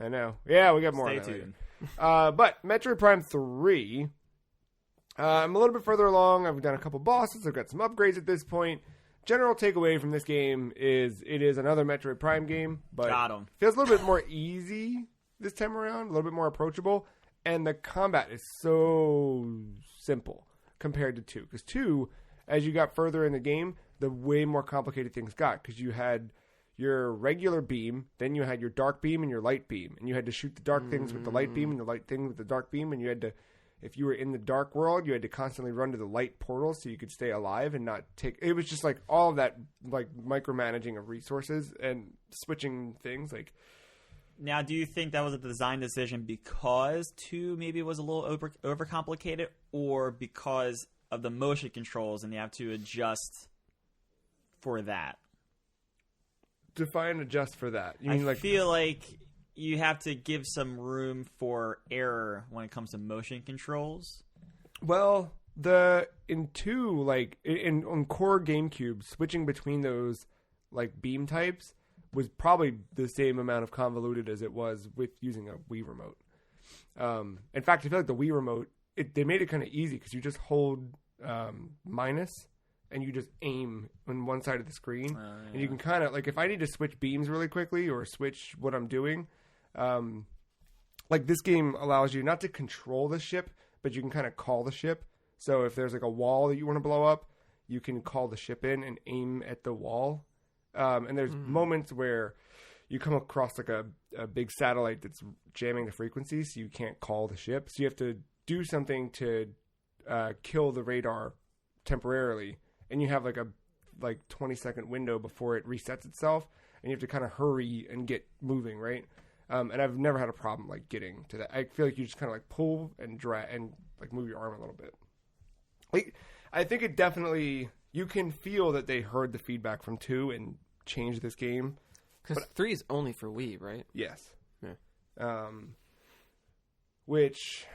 I know. Yeah, we got more. Stay tuned. But Metroid Prime 3... I'm a little bit further along. I've done a couple bosses. I've got some upgrades at this point. General takeaway from this game is it is another Metroid Prime game, but it feels a little bit more easy this time around, a little bit more approachable, and the combat is so simple compared to 2. Because 2, as you got further in the game, the way more complicated things got, because you had your regular beam, then you had your dark beam and your light beam, and you had to shoot the dark things with the light beam and the light thing with the dark beam, and you had to... If you were in the dark world, you had to constantly run to the light portal so you could stay alive and not take... It was just like all of that like micromanaging of resources and switching things. Like, now, do you think that was a design decision because 2 maybe was a little overcomplicated, or because of the motion controls and you have to adjust for that? Define adjust for that. You mean, I feel like... You have to give some room for error when it comes to motion controls. Well, in 2, like on core GameCube, switching between those like beam types was probably the same amount of convoluted as it was with using a Wii remote. In fact, I feel like the Wii remote, they made it kind of easy because you just hold minus and you just aim on one side of the screen. And you can kind of, like, if I need to switch beams really quickly or switch what I'm doing, like this game allows you not to control the ship, but you can kind of call the ship. So if there's like a wall that you want to blow up, you can call the ship in and aim at the wall. And there's moments where you come across like a big satellite that's jamming the frequency, so you can't call the ship. So you have to do something to kill the radar temporarily, and you have like a 20-second window before it resets itself, and you have to kind of hurry and get moving, right? And I've never had a problem like getting to that. I feel like you just kind of like pull and drag and like move your arm a little bit. Like, I think it definitely, you can feel that they heard the feedback from 2 and changed this game. Because 3 is only for Wii, right? Yes. Yeah. Which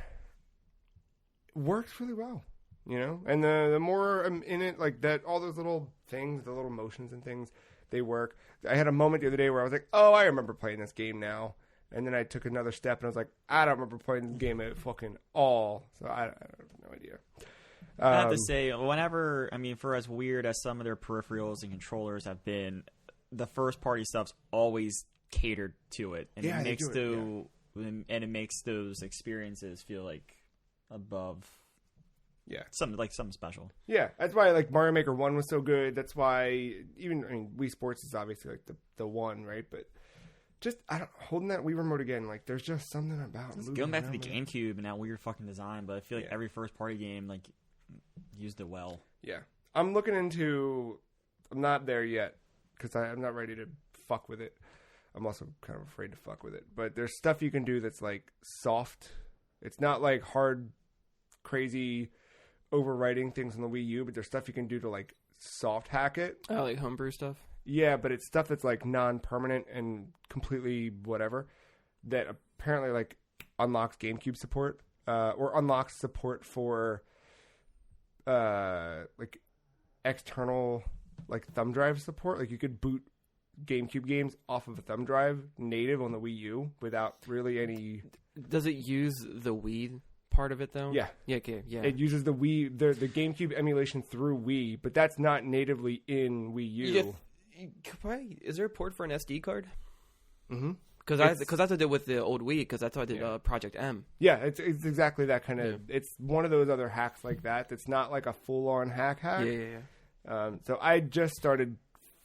works really well, you know? And the more I'm in it, like that, all those little things, the little motions and things, they work. I had a moment the other day where I was like, oh, I remember playing this game now. And then I took another step and I was like, I don't remember playing this game at fucking all. So I have no idea. I have to say, whenever, I mean, for as weird as some of their peripherals and controllers have been, the first party stuff's always catered to it, and it makes those experiences feel like above. Yeah, something special. Yeah, that's why like Mario Maker 1 was so good. That's why Wii Sports is obviously like the one, right? But just holding that Wii remote again, like there's just something about going back to the GameCube and that weird fucking design. But I feel like every first party game like used it well. Yeah, I'm looking into. I'm not there yet because I'm not ready to fuck with it. I'm also kind of afraid to fuck with it. But there's stuff you can do that's like soft. It's not like hard, crazy overwriting things on the Wii U, but there's stuff you can do to like soft hack it. Oh, like homebrew stuff? Yeah, but it's stuff that's like non-permanent and completely whatever that apparently like unlocks GameCube support or unlocks support for like external like thumb drive support. Like you could boot GameCube games off of a thumb drive native on the Wii U without really any. Does it use the Wii part of it though? Yeah. Yeah. Okay. Yeah. It uses the Wii, the GameCube emulation through Wii, but that's not natively in Wii U. Is there a port for an SD card? Mm-hmm. Because that's what I did with the old Wii. Because that's what I did Project M. Yeah, it's exactly that kind of. Yeah. It's one of those other hacks like that. That's not like a full-on hack. Yeah. So I just started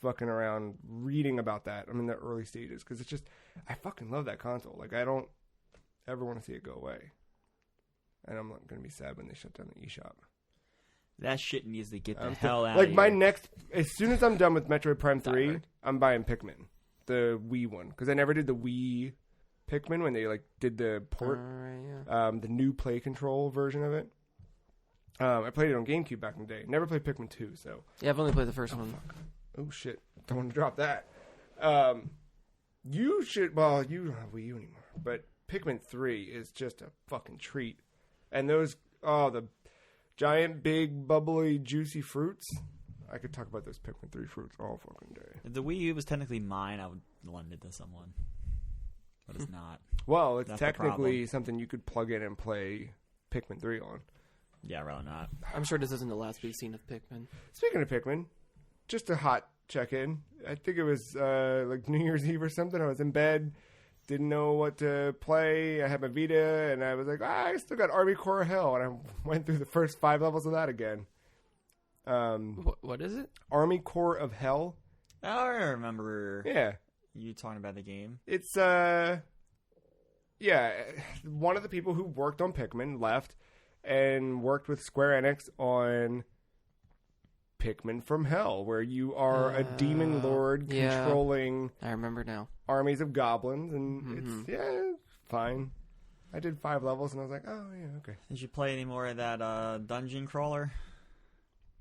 fucking around reading about that. I'm in the early stages because it's just I fucking love that console. Like I don't ever want to see it go away, and I'm not gonna be sad when they shut down the eShop. That shit needs to get the hell out. Like of my here. next, as soon as I'm done with Metroid Prime 3, I'm buying Pikmin, the Wii one, because I never did the Wii Pikmin when they like did the port, the new play control version of it. I played it on GameCube back in the day. Never played Pikmin 2, so yeah, I've only played the first one. Fuck. Oh shit! Don't want to drop that. You should. Well, you don't have Wii U anymore, but Pikmin 3 is just a fucking treat, and those the giant, big, bubbly, juicy fruits. I could talk about those Pikmin 3 fruits all fucking day. If the Wii U was technically mine, I would lend it to someone. But it's not. Well, it's technically something you could plug in and play Pikmin 3 on. Yeah, really not. I'm sure this isn't the last we've seen of Pikmin. Speaking of Pikmin, just a hot check-in. I think it was like New Year's Eve or something. I was in bed. Didn't know what to play. I had my Vita, and I was like, I still got Army Corps of Hell, and I went through the first 5 levels of that again. What is it? Army Corps of Hell. Oh, I remember. Yeah, you talking about the game. It's one of the people who worked on Pikmin left and worked with Square Enix on Pikmin from Hell, where you are a demon lord controlling. I remember now. Armies of goblins, and it's fine. I did 5 levels, and I was like, oh yeah, okay. Did you play any more of that dungeon crawler,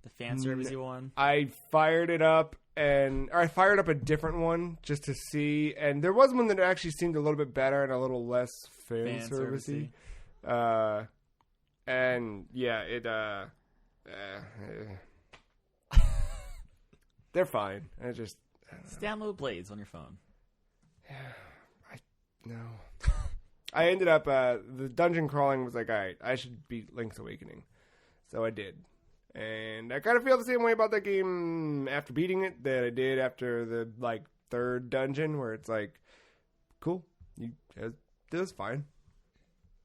the fan service one? I fired it up, or I fired up a different one just to see, and there was one that actually seemed a little bit better and a little less fan servicey. And yeah, it they're fine. Just download Blades on your phone. No. I ended up, the dungeon crawling was like, all right, I should beat Link's Awakening. So I did. And I kind of feel the same way about that game after beating it that I did after the, like, third dungeon, where it's like, cool, it was fine.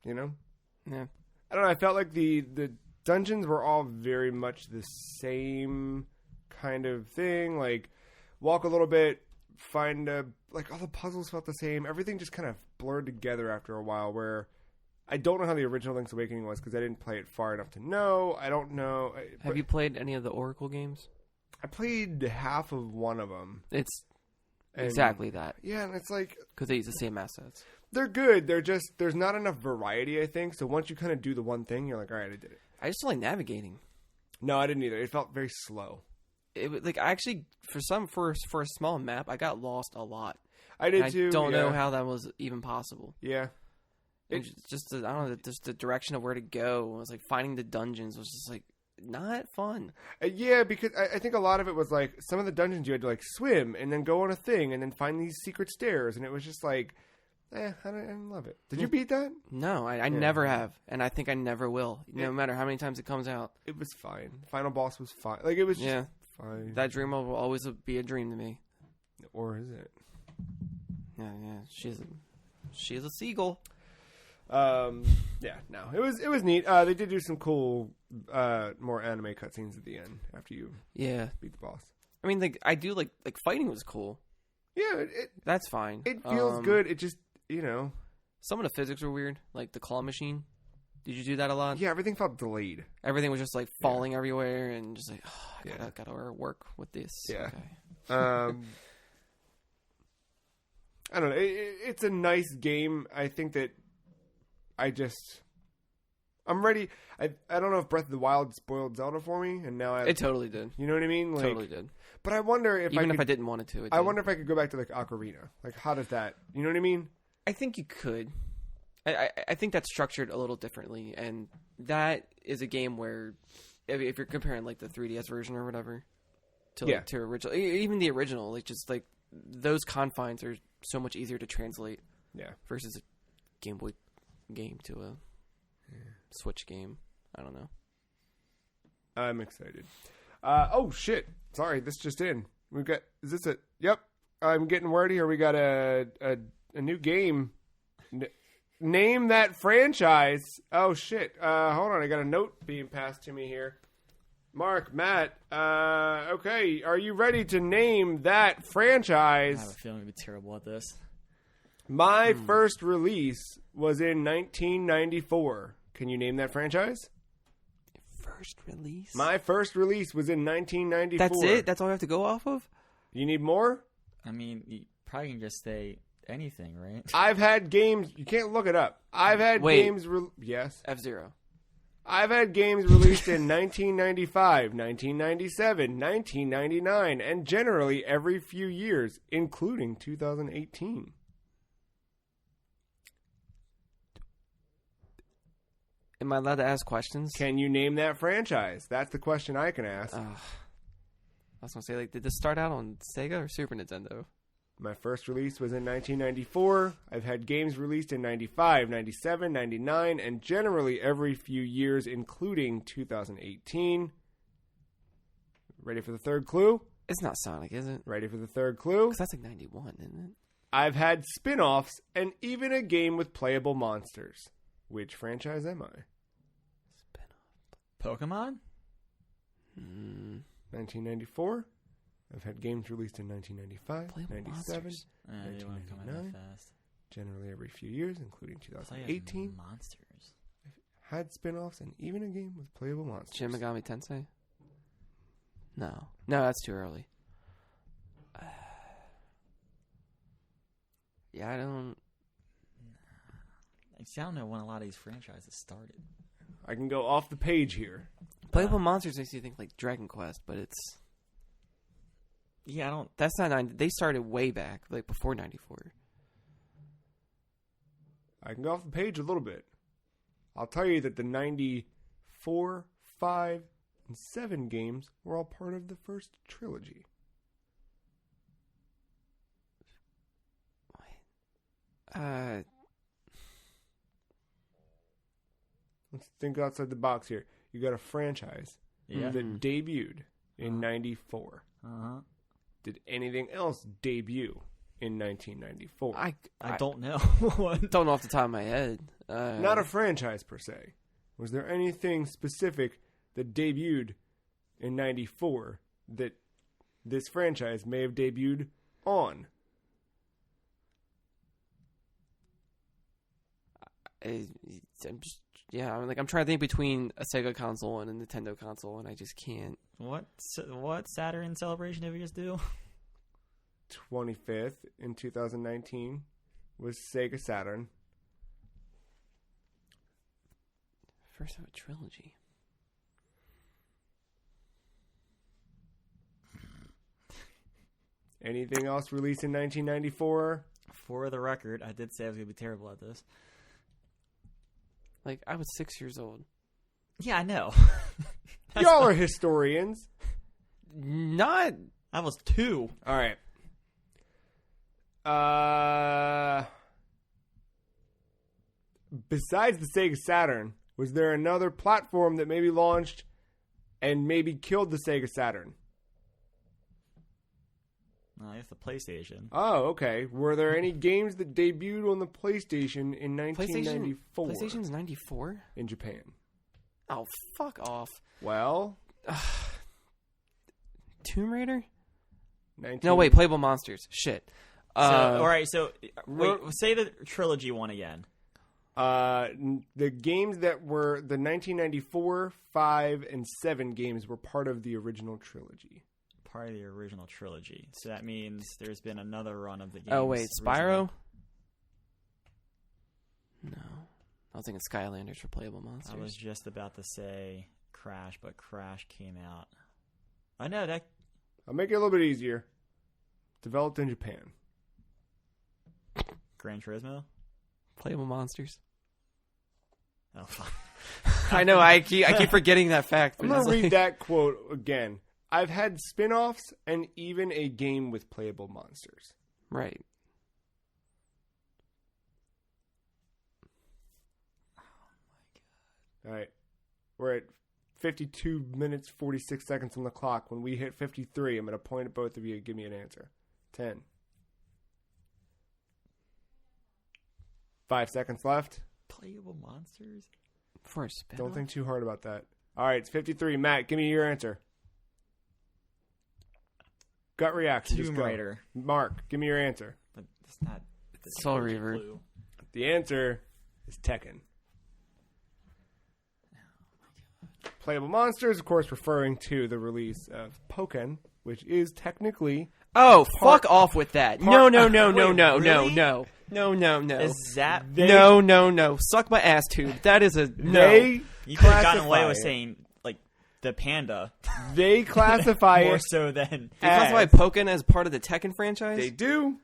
You know? Yeah. I don't know, I felt like the dungeons were all very much the same kind of thing. Like, walk a little bit, find like, all the puzzles felt the same. Everything just kind of blurred together after a while, where I don't know how the original Link's Awakening was because I didn't play it far enough to know. I don't know. Have you played any of the Oracle games? I played half of one of them. It's exactly that. Yeah, and it's like... Because they use the same assets. They're good. They're just... There's not enough variety, I think. So once you kind of do the one thing, you're like, all right, I did it. I just like navigating. No, I didn't either. It felt very slow. It was like, I actually, for a small map, I got lost a lot. I did too. I don't know how that was even possible. Yeah. Just I don't know, just the direction of where to go. It was like finding the dungeons was just like not fun. Yeah, because I think a lot of it was like some of the dungeons you had to like swim and then go on a thing and then find these secret stairs, and it was just like, I didn't love it. Did you beat that? No, I never have, and I think I never will. No matter how many times it comes out. It was fine. Final boss was fine. Like it was just fine. That dream will always be a dream to me. Or is it? Yeah. She's a seagull. Yeah, no, it was neat. They did do some cool, more anime cutscenes at the end after you beat the boss. I mean, like I do like fighting was cool. Yeah, that's fine. It feels good. It just, some of the physics were weird, like the claw machine. Did you do that a lot? Yeah, everything felt delayed. Everything was just like falling everywhere and just like, I gotta work with this. Yeah. Okay. I don't know. It's a nice game. I think that I'm ready. I don't know if Breath of the Wild spoiled Zelda for me, and now it totally did. You know what I mean? Like, totally did. But I wonder if if I didn't want it to. I wonder if I could go back to like Ocarina. Like, how does that? You know what I mean? I think you could. I think that's structured a little differently, and that is a game where if you're comparing like the 3DS version or whatever to original, even the original, like just like those confines are so much easier to translate. Yeah. Versus a Game Boy game to a Switch game. I don't know. I'm excited. Oh shit! Sorry, this just in. We've got. Is this it? Yep. I'm getting word here. We got a new game. Name that franchise. Oh shit! Hold on. I got a note being passed to me here. Mark, Matt. Okay. Are you ready to name that franchise? I have a feeling I'd be terrible at this. My first release was in 1994. Can you name that franchise? First release? My first release was in 1994. That's it? That's all I have to go off of? You need more? I mean, you probably can just say anything, right? I've had games... You can't look it up. I've had games... Yes? F-Zero. I've had games released in 1995, 1997, 1999, and generally every few years, including 2018. Am I allowed to ask questions? Can you name that franchise? That's the question I can ask. I was going to say, like, did this start out on Sega or Super Nintendo? My first release was in 1994. I've had games released in 95, 97, 99, and generally every few years, including 2018. Ready for the third clue? It's not Sonic, is it? Ready for the third clue? Because that's like 91, isn't it? I've had spin-offs and even a game with playable monsters. Which franchise am I? Pokemon? 1994. I've had games released in 1995, playable 97, monsters. 1999. Generally every few years, including 2018. Monsters. I've had spin-offs and even a game with playable monsters. Shin Megami Tensei? No, that's too early. Yeah, I don't... I don't know when a lot of these franchises started. I can go off the page here. Playable monsters makes you think like Dragon Quest, but it's... Yeah, I don't... That's not... They started way back, like before 94. I can go off the page a little bit. I'll tell you that the 94, 5, and 7 games were all part of the first trilogy. Let's think outside the box here. You got a franchise that debuted in 94. Uh-huh. Did anything else debut in 1994? I don't know. Don't know off the top of my head. Not a franchise per se. Was there anything specific that debuted in 94 that this franchise may have debuted on? I'm trying to think between a Sega console and a Nintendo console, and I just can't. What Saturn celebration did we just do? 25th in 2019 was Sega Saturn. First of a trilogy. Anything else released in 1994? For the record, I did say I was going to be terrible at this. Like, I was 6 years old. Yeah, I know. Y'all are historians. Not. I was 2. All right. Besides the Sega Saturn, was there another platform that maybe launched and maybe killed the Sega Saturn? I guess the PlayStation. Oh, okay. Were there any games that debuted on the PlayStation in 1994? PlayStation's 94? In Japan. Oh, fuck off. Well. Tomb Raider? No, wait, Playable Monsters. Shit. All right, so wait, say the trilogy one again. The games that were the 1994, 5, and 7 games were part of the original trilogy. Part of the original trilogy. So that means there's been another run of the games. Oh, wait, Spyro? No. I was thinking Skylanders for Playable Monsters. I was just about to say Crash, but Crash came out. I know that. I'll make it a little bit easier. Developed in Japan. Gran Turismo? Playable Monsters. Oh, fuck. I know, I keep forgetting that fact. I'm going to read that quote again. I've had spin-offs and even a game with playable monsters. Right. Oh, my God. All right. We're at 52 minutes, 46 seconds on the clock. When we hit 53, I'm going to point at both of you and give me an answer. 10. 5 seconds left. Playable monsters? For a spin-off? Don't think too hard about that. All right, it's 53. Matt, give me your answer. Gut reaction. Tomb Raider. Mark, give me your answer. But it's not. Soul Reaver. The answer is Tekken. Playable Monsters, of course, referring to the release of Pokken, which is technically... Oh, fuck off with that. No. Really? No. Is that... No. Suck my ass tube. That is a... No. You could have gotten away with saying, like, the panda. They classify More it... so than... They classify Pokken as part of the Tekken franchise? They do.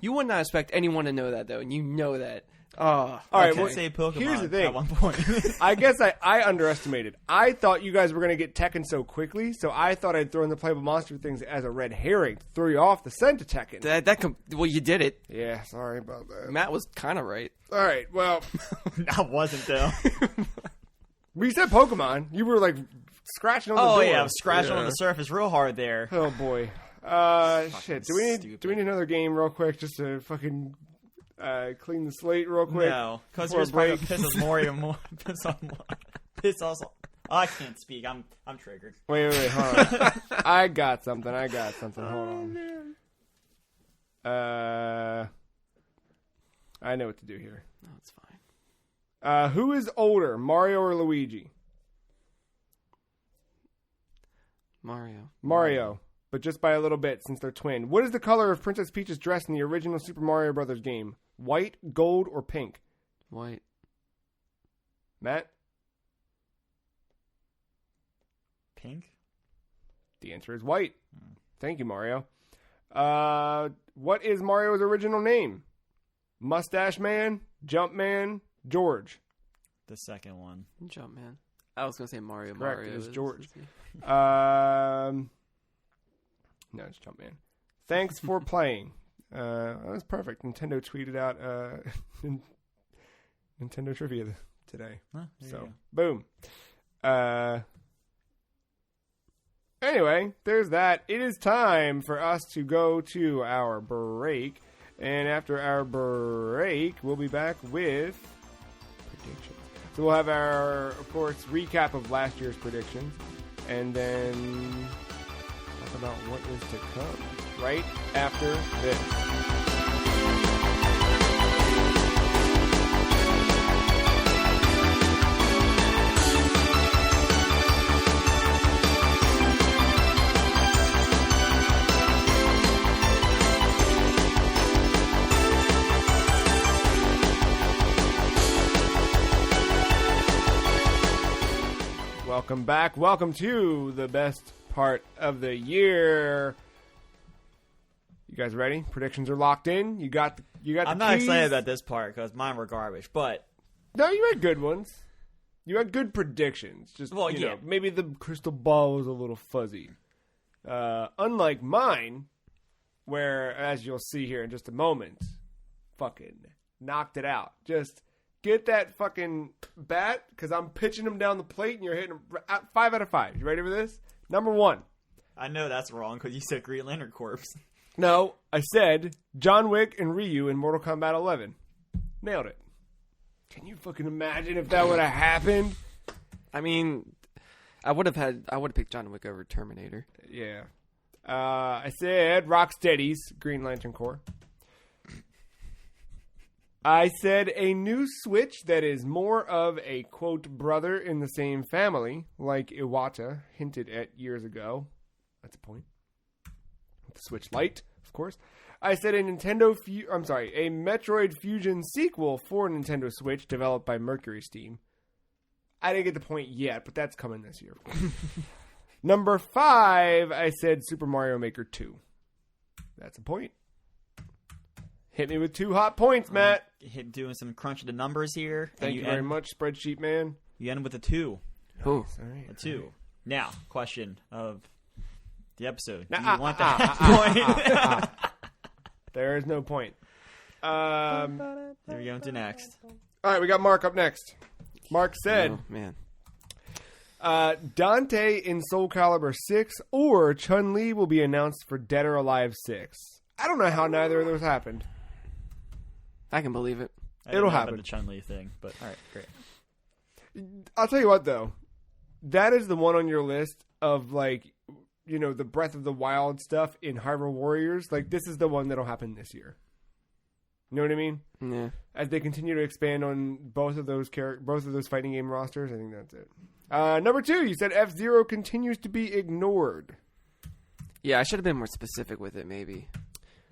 You would not expect anyone to know that, though, and you know that. All right, well, say Pokemon here's the thing. At one point. I guess I underestimated. I thought you guys were going to get Tekken so quickly, so I thought I'd throw in the Playable Monster things as a red herring to throw you off the scent of Tekken. Well, you did it. Yeah, sorry about that. Matt was kind of right. All right, well. I wasn't, though. We said Pokemon. You were, like, scratching on the door. Oh, yeah, I was scratching on the surface real hard there. Oh, boy. Shit. Do we need another game real quick just to fucking... clean the slate real quick. No, because here's probably piss us more even more. Piss us. Oh, I can't speak. I'm triggered. Wait, hold on. I got something. Hold on. Man. I know what to do here. No, it's fine. Who is older, Mario or Luigi? Mario. But just by a little bit since they're twin. What is the color of Princess Peach's dress in the original Super Mario Brothers game? White, gold, or pink? White. Matt? Pink? The answer is white. Thank you, Mario. What is Mario's original name? Mustache Man, Jump Man, George? The second one. Jumpman. I was going to say Mario. Correct, Mario it is George. No, it's Jumpman. Thanks for playing. That was perfect. Nintendo tweeted out Nintendo trivia today. So, boom. Anyway, there's that. It is time for us to go to our break. And after our break, we'll be back with predictions. So we'll have our, of course, recap of last year's predictions. And then talk about what is to come right after this. Welcome back. Welcome to the best part of the year. You guys ready? Predictions are locked in. You got. I'm not excited about this part because mine were garbage. But no, you had good ones. You had good predictions. Just you know, maybe the crystal ball was a little fuzzy. Unlike mine, where, as you'll see here in just a moment, fucking knocked it out. Just. Get that fucking bat, because I'm pitching him down the plate, and you're hitting him 5 out of 5. You ready for this? Number 1. I know that's wrong, because you said Green Lantern Corps. No, I said John Wick and Ryu in Mortal Kombat 11. Nailed it. Can you fucking imagine if that would have happened? I mean, I would have picked John Wick over Terminator. Yeah. I said Rocksteady's Green Lantern Corps. I said a new Switch that is more of a, quote, brother in the same family, like Iwata hinted at years ago. That's a point. The Switch Lite, of course. I said a Metroid Fusion sequel for Nintendo Switch developed by Mercury Steam. I didn't get the point yet, but that's coming this year. Number 5, I said Super Mario Maker 2. That's a point. Hit me with 2 hot points, Matt. Doing some crunch of the numbers here. Thank you very much, spreadsheet man. You end with a 2. Nice. All right, a 2. Right. Now, question of the episode. Do you want that point? There is no point. There we go into next. All right, we got Marc up next. Marc said, "Oh man, Dante in Soul Calibur 6 or Chun-Li will be announced for Dead or Alive 6." I don't know how neither of those happened. I can believe it. It'll happen. The Chun-Li thing, but all right, great. I'll tell you what, though. That is the one on your list of, like, you know, the Breath of the Wild stuff in Hyrule Warriors. Like, this is the one that'll happen this year. You know what I mean? Yeah. As they continue to expand on both of those fighting game rosters, I think that's it. Number 2, you said F-Zero continues to be ignored. Yeah, I should have been more specific with it, maybe.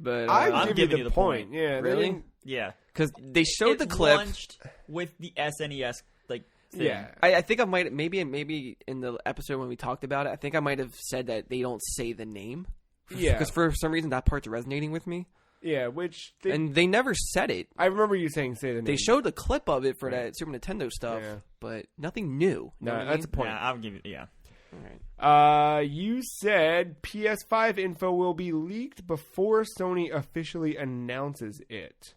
But I'm giving you the point. Yeah, really? Yeah, because they showed the clip launched with the SNES like thing. Yeah. I think I might maybe in the episode when we talked about it, I think I might have said that they don't say the name. Yeah, because for some reason that part's resonating with me. Yeah, which and they never said it. I remember you saying say the name. They showed a clip of it for that Super Nintendo stuff, but nothing new. No, that's a point. Yeah, I'll give you. Yeah. All right. You said PS5 info will be leaked before Sony officially announces it.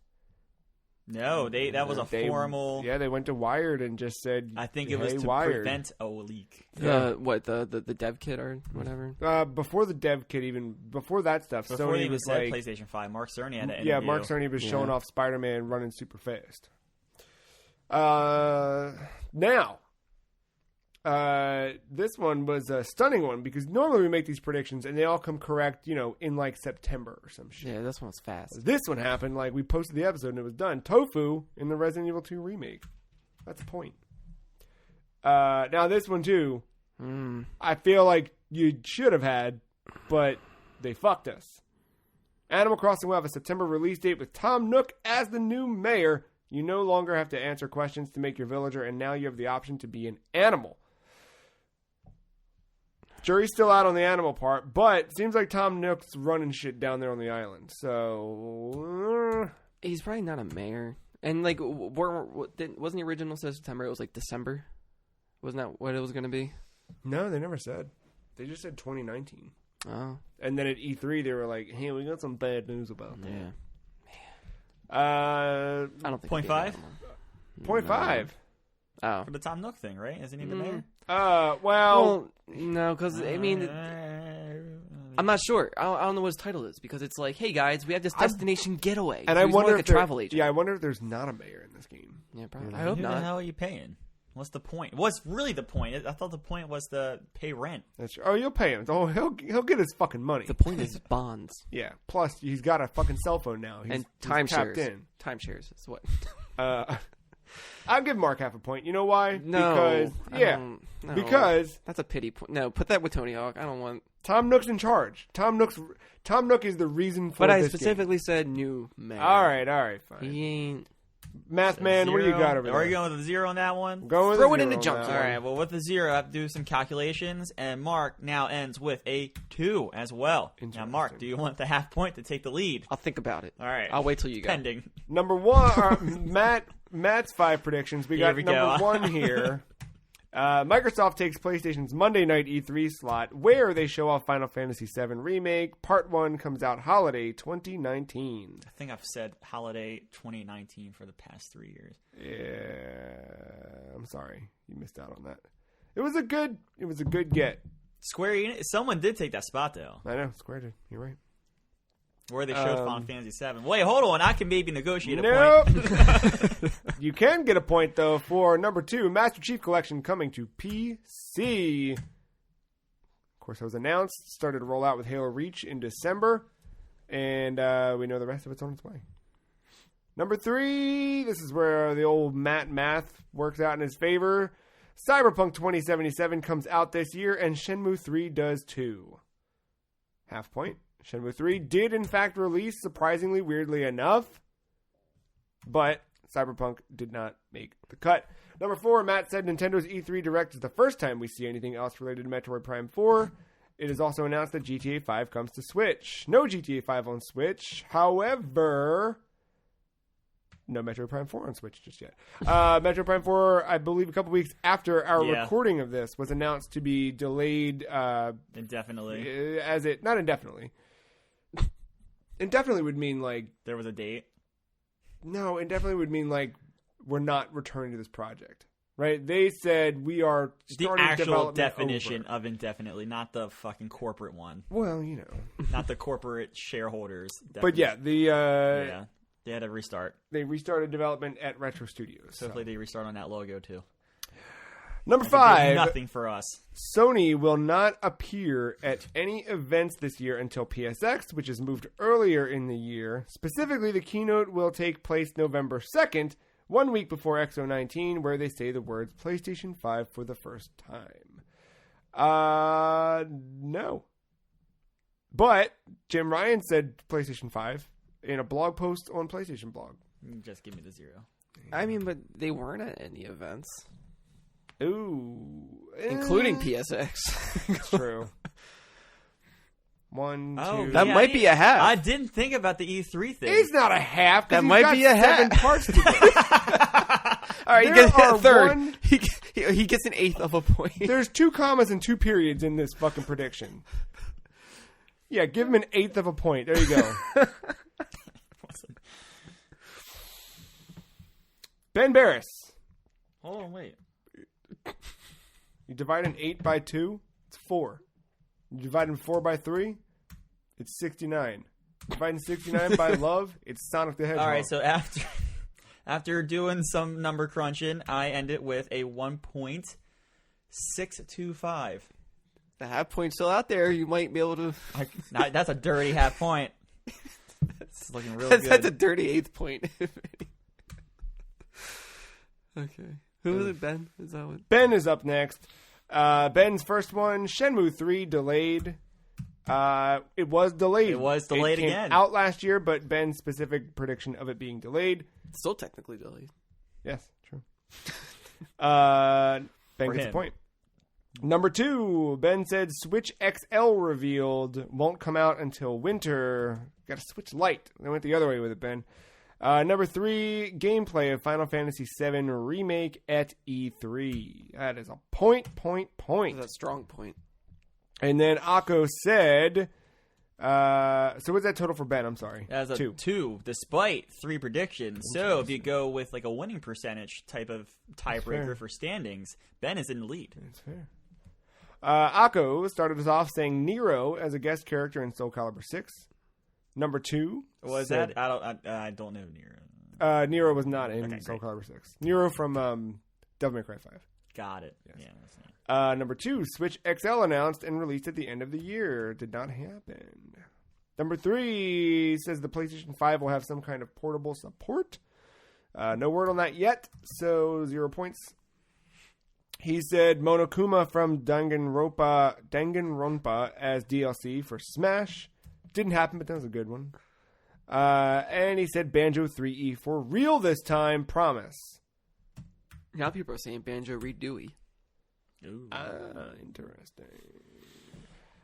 No, that was a formal. Yeah, they went to Wired and just said. I think it was to Wired. prevent a leak. What the dev kit or whatever? Before the dev kit, even before that stuff, before Sony they was said like PlayStation 5. Mark Cerny had an Yeah, interview. Mark Cerny was showing off Spider-Man running super fast. Now. This one was a stunning one because normally we make these predictions and they all come correct, you know, in like September or some shit. Yeah, this one's fast. This one happened like we posted the episode and it was done. Tofu in the Resident Evil 2 remake. That's a point. Now this one too, I feel like you should have had, but they fucked us. Animal Crossing will have a September release date with Tom Nook as the new mayor. You no longer have to answer questions to make your villager, and now you have the option to be an animal. Jury's still out on the animal part, but it seems like Tom Nook's running shit down there on the island. So he's probably not a mayor. And like, wasn't the original September? It was like December. Wasn't that what it was going to be? No, they never said. They just said 2019. Oh. And then at E3, they were like, hey, we got some bad news about that. Yeah. I don't think 0.5? 0.5. Oh. For the Tom Nook thing, right? Isn't he the mayor? Well, no, because, I mean, I'm not sure. I don't know what his title is, because it's like, hey, guys, we have this destination getaway. And so I he's wonder more like a travel agent. Yeah, I wonder if there's not a mayor in this game. Yeah, probably. I hope Who not. the hell are you paying? What's the point? What's really the point? I thought the point was to pay rent. That's true. Oh, you'll pay him. Oh, he'll get his fucking money. The point is bonds. Yeah. Plus, he's got a fucking cell phone now. He's timeshares. Timeshares is what. I'll give Mark half a point. You know why? No. Because, no. Because that's a pity point. No, put that with Tony Hawk. I don't want. Tom Nook's in charge. Tom Nook is the reason for. But I this specifically game. said new mayor. All right, fine. He ain't. Math man, what do you got over there? Are you going with a 0 on that one? Throw it in the jump. All right. Well, with the 0, I have to do some calculations, and Mark now ends with a 2 as well. Now, Mark, do you want the half point to take the lead? I'll think about it. All right. I'll wait till you go. Pending. Number 1, Matt's 5 predictions. We got number 1 here. Microsoft takes PlayStation's Monday night E3 slot, where they show off Final Fantasy VII Remake. Part 1 comes out holiday 2019. I think I've said holiday 2019 for the past 3 years. Yeah, I'm sorry, you missed out on that. It was a good get. Square Enix, someone did take that spot though. I know, Square did. You're right. Where they showed Final Fantasy VII. Wait, hold on. I can maybe negotiate a point. You can get a point, though, for number 2, Master Chief Collection coming to PC. Of course, that was announced. Started to roll out with Halo Reach in December. And we know the rest of it's on its way. Number 3, this is where the old math works out in his favor. Cyberpunk 2077 comes out this year, and Shenmue 3 does too. Half point. Shenmue 3 did, in fact, release, surprisingly, weirdly enough. But Cyberpunk did not make the cut. Number 4, Matt said Nintendo's E3 Direct is the first time we see anything else related to Metroid Prime 4. It is also announced that GTA 5 comes to Switch. No GTA 5 on Switch. However, no Metroid Prime 4 on Switch just yet. Metroid Prime 4, I believe a couple weeks after our recording of this, was announced to be delayed. Indefinitely. Not indefinitely. Indefinitely would mean like there was a date. No, indefinitely would mean like we're not returning to this project, right? They said we are starting the actual development definition over. of indefinitely, not the fucking corporate one. Well, you know, not the corporate shareholders. Definition. But yeah, they had to restart. They restarted development at Retro Studios. Hopefully, they restart on that logo too. Number 5, nothing for us. Sony will not appear at any events this year until PSX, which is moved earlier in the year. Specifically, the keynote will take place November 2nd, 1 week before XO19, where they say the words PlayStation 5 for the first time. No. But Jim Ryan said PlayStation 5 in a blog post on PlayStation blog. Just give me the 0. I mean, but they weren't at any events. Ooh. Including PSX. It's true. 1, 2. That might be a half. I didn't think about the E3 thing. It's not a half. That might be a half. 7 parts to it. All right, he gets a third. He gets an eighth of a point. There's 2 commas and 2 periods in this fucking prediction. Yeah, give him an eighth of a point. There you go. Ben Barris. Hold on, wait. You divide an 8 by 2, it's 4. You divide 4 by 3, it's 69. Dividing 69 by love, it's Sonic the Hedgehog. All right, so after doing some number crunching, I end it with a 1.625. The half point's still out there. You might be able to. That's a dirty half point. It's looking real good. That's a dirty eighth point. Okay. Who is it, Ben? Is that what? Ben is up next. Ben's first one, Shenmue 3, delayed. It was delayed. It was delayed again. again. Out last year, but Ben's specific prediction of it being delayed. It's still technically delayed. Yes, true. Ben gets a point. Number 2, Ben said Switch XL revealed. Won't come out until winter. Got a Switch Lite. They went the other way with it, Ben. Number 3, gameplay of Final Fantasy VII Remake at E3. That is a point. That's a strong point. And then Akko said, so what's that total for Ben? I'm sorry. As a 2, despite 3 predictions. So if you go with like a winning percentage type of tiebreaker for standings, Ben is in the lead. That's fair. Akko started us off saying Nero as a guest character in Soul Calibur 6. Number 2 was that? I don't know Nero. Nero was not in Soul Calibur 6. Nero from Devil May Cry 5. Got it. Yes. Yeah, that's nice. Number 2, Switch XL announced and released at the end of the year. Did not happen. Number 3 says the PlayStation 5 will have some kind of portable support. No word on that yet, so 0 points. He said Monokuma from Danganronpa as DLC for Smash. Didn't happen, but that was a good one. And he said Banjo 3E for real this time, promise. Now people are saying Banjo Redewey. Interesting.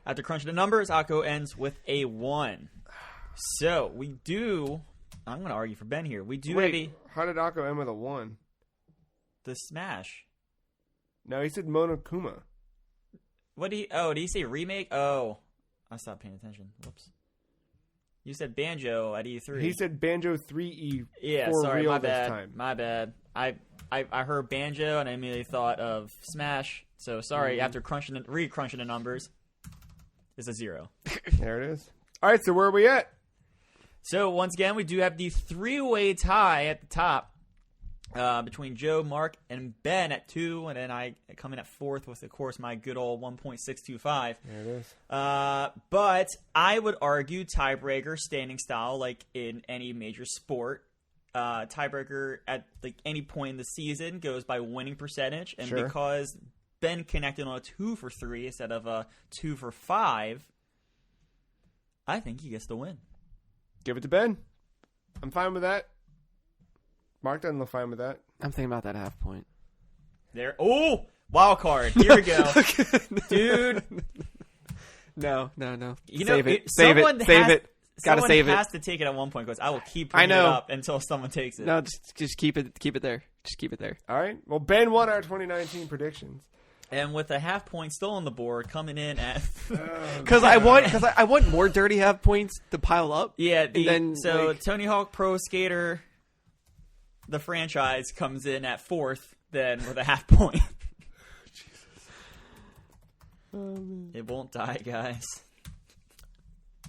After crunching the numbers, Akko ends with a 1. So we do. I'm going to argue for Ben here. We do have a. How did Akko end with a 1? The Smash. No, he said Monokuma. What did he? Oh, did he say remake? Oh, I stopped paying attention. Whoops. You said Banjo at E3. He said Banjo 3E. Yeah, for sorry, real my this bad. time. My bad. I heard Banjo and I immediately thought of Smash. So sorry. After re-crunching the numbers, it's a 0. There it is. All right, so where are we at? So once again, we do have the 3-way tie at the top between Joe, Mark, and Ben at 2, and then I come in at 4th with, of course, my good old 1.625. There it is. But I would argue tiebreaker standing style, like in any major sport. Tiebreaker at like any point in the season goes by winning percentage, and because Ben connected on a 2 for 3 instead of a 2 for 5, I think he gets the win. Give it to Ben. I'm fine with that. Mark doesn't look fine with that. I'm thinking about that half point. There. Oh, wild card. Here we go, dude. No. You save know, it. Save it. Gotta save it. Someone has to take it at one point because I will keep bringing it up until someone takes it. No, just keep it there. Just keep it there. All right. Well, Ben won our 2019 predictions. And with a half point still on the board, coming in at because I want more dirty half points to pile up. Yeah. Tony Hawk Pro Skater, the franchise, comes in at 4th, then with a half point. Jesus. It won't die, guys.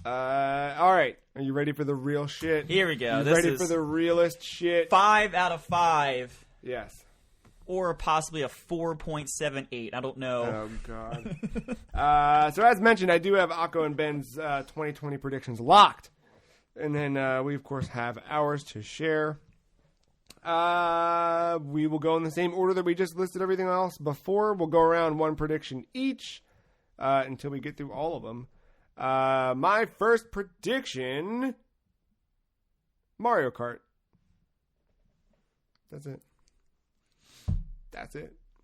All right. Are you ready for the real shit? Here we go. You ready for the realest shit? 5 out of 5. Yes. Or possibly a 4.78. I don't know. Oh, God. So as mentioned, I do have Akko and Ben's 2020 predictions locked. And then we, of course, have ours to share. We will go in the same order that we just listed everything else before. We'll go around one prediction each until we get through all of them. My first prediction, Mario Kart. That's it.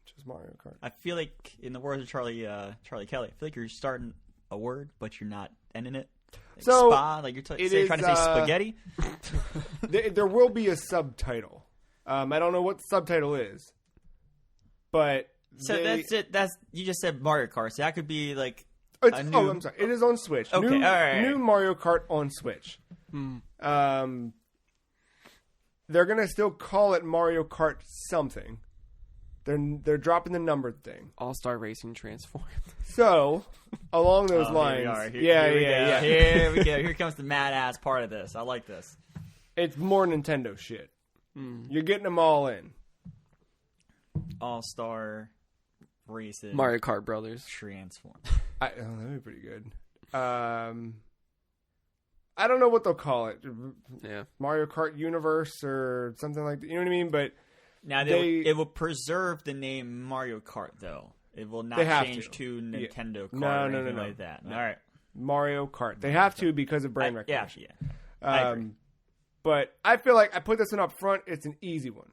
Just Mario Kart. I feel like, in the words of Charlie Kelly, I feel like you're starting a word, but you're not ending it. Like so, spa, like you're trying to say spaghetti? There will be a subtitle. I don't know what the subtitle is. But so that's it. You just said Mario Kart. So that could be like I'm sorry. It is on Switch. Okay, all right. New Mario Kart on Switch. They're gonna still call it Mario Kart something. They're dropping the numbered thing. All-Star Racing Transformed. So, along those lines, yeah. Here we go. Here comes the mad ass part of this. I like this. It's more Nintendo shit. You're getting them all in. All-Star Racing Mario Kart Brothers Transform. That'd be pretty good. I don't know what they'll call it. Yeah, Mario Kart Universe or something like that. You know what I mean? But now it will preserve the name Mario Kart, though. It will not change to Nintendo Kart or anything like that. No. All right. Mario Kart. They have to because of brand recognition. Yeah. I agree. But I feel like I put this one up front. It's an easy one.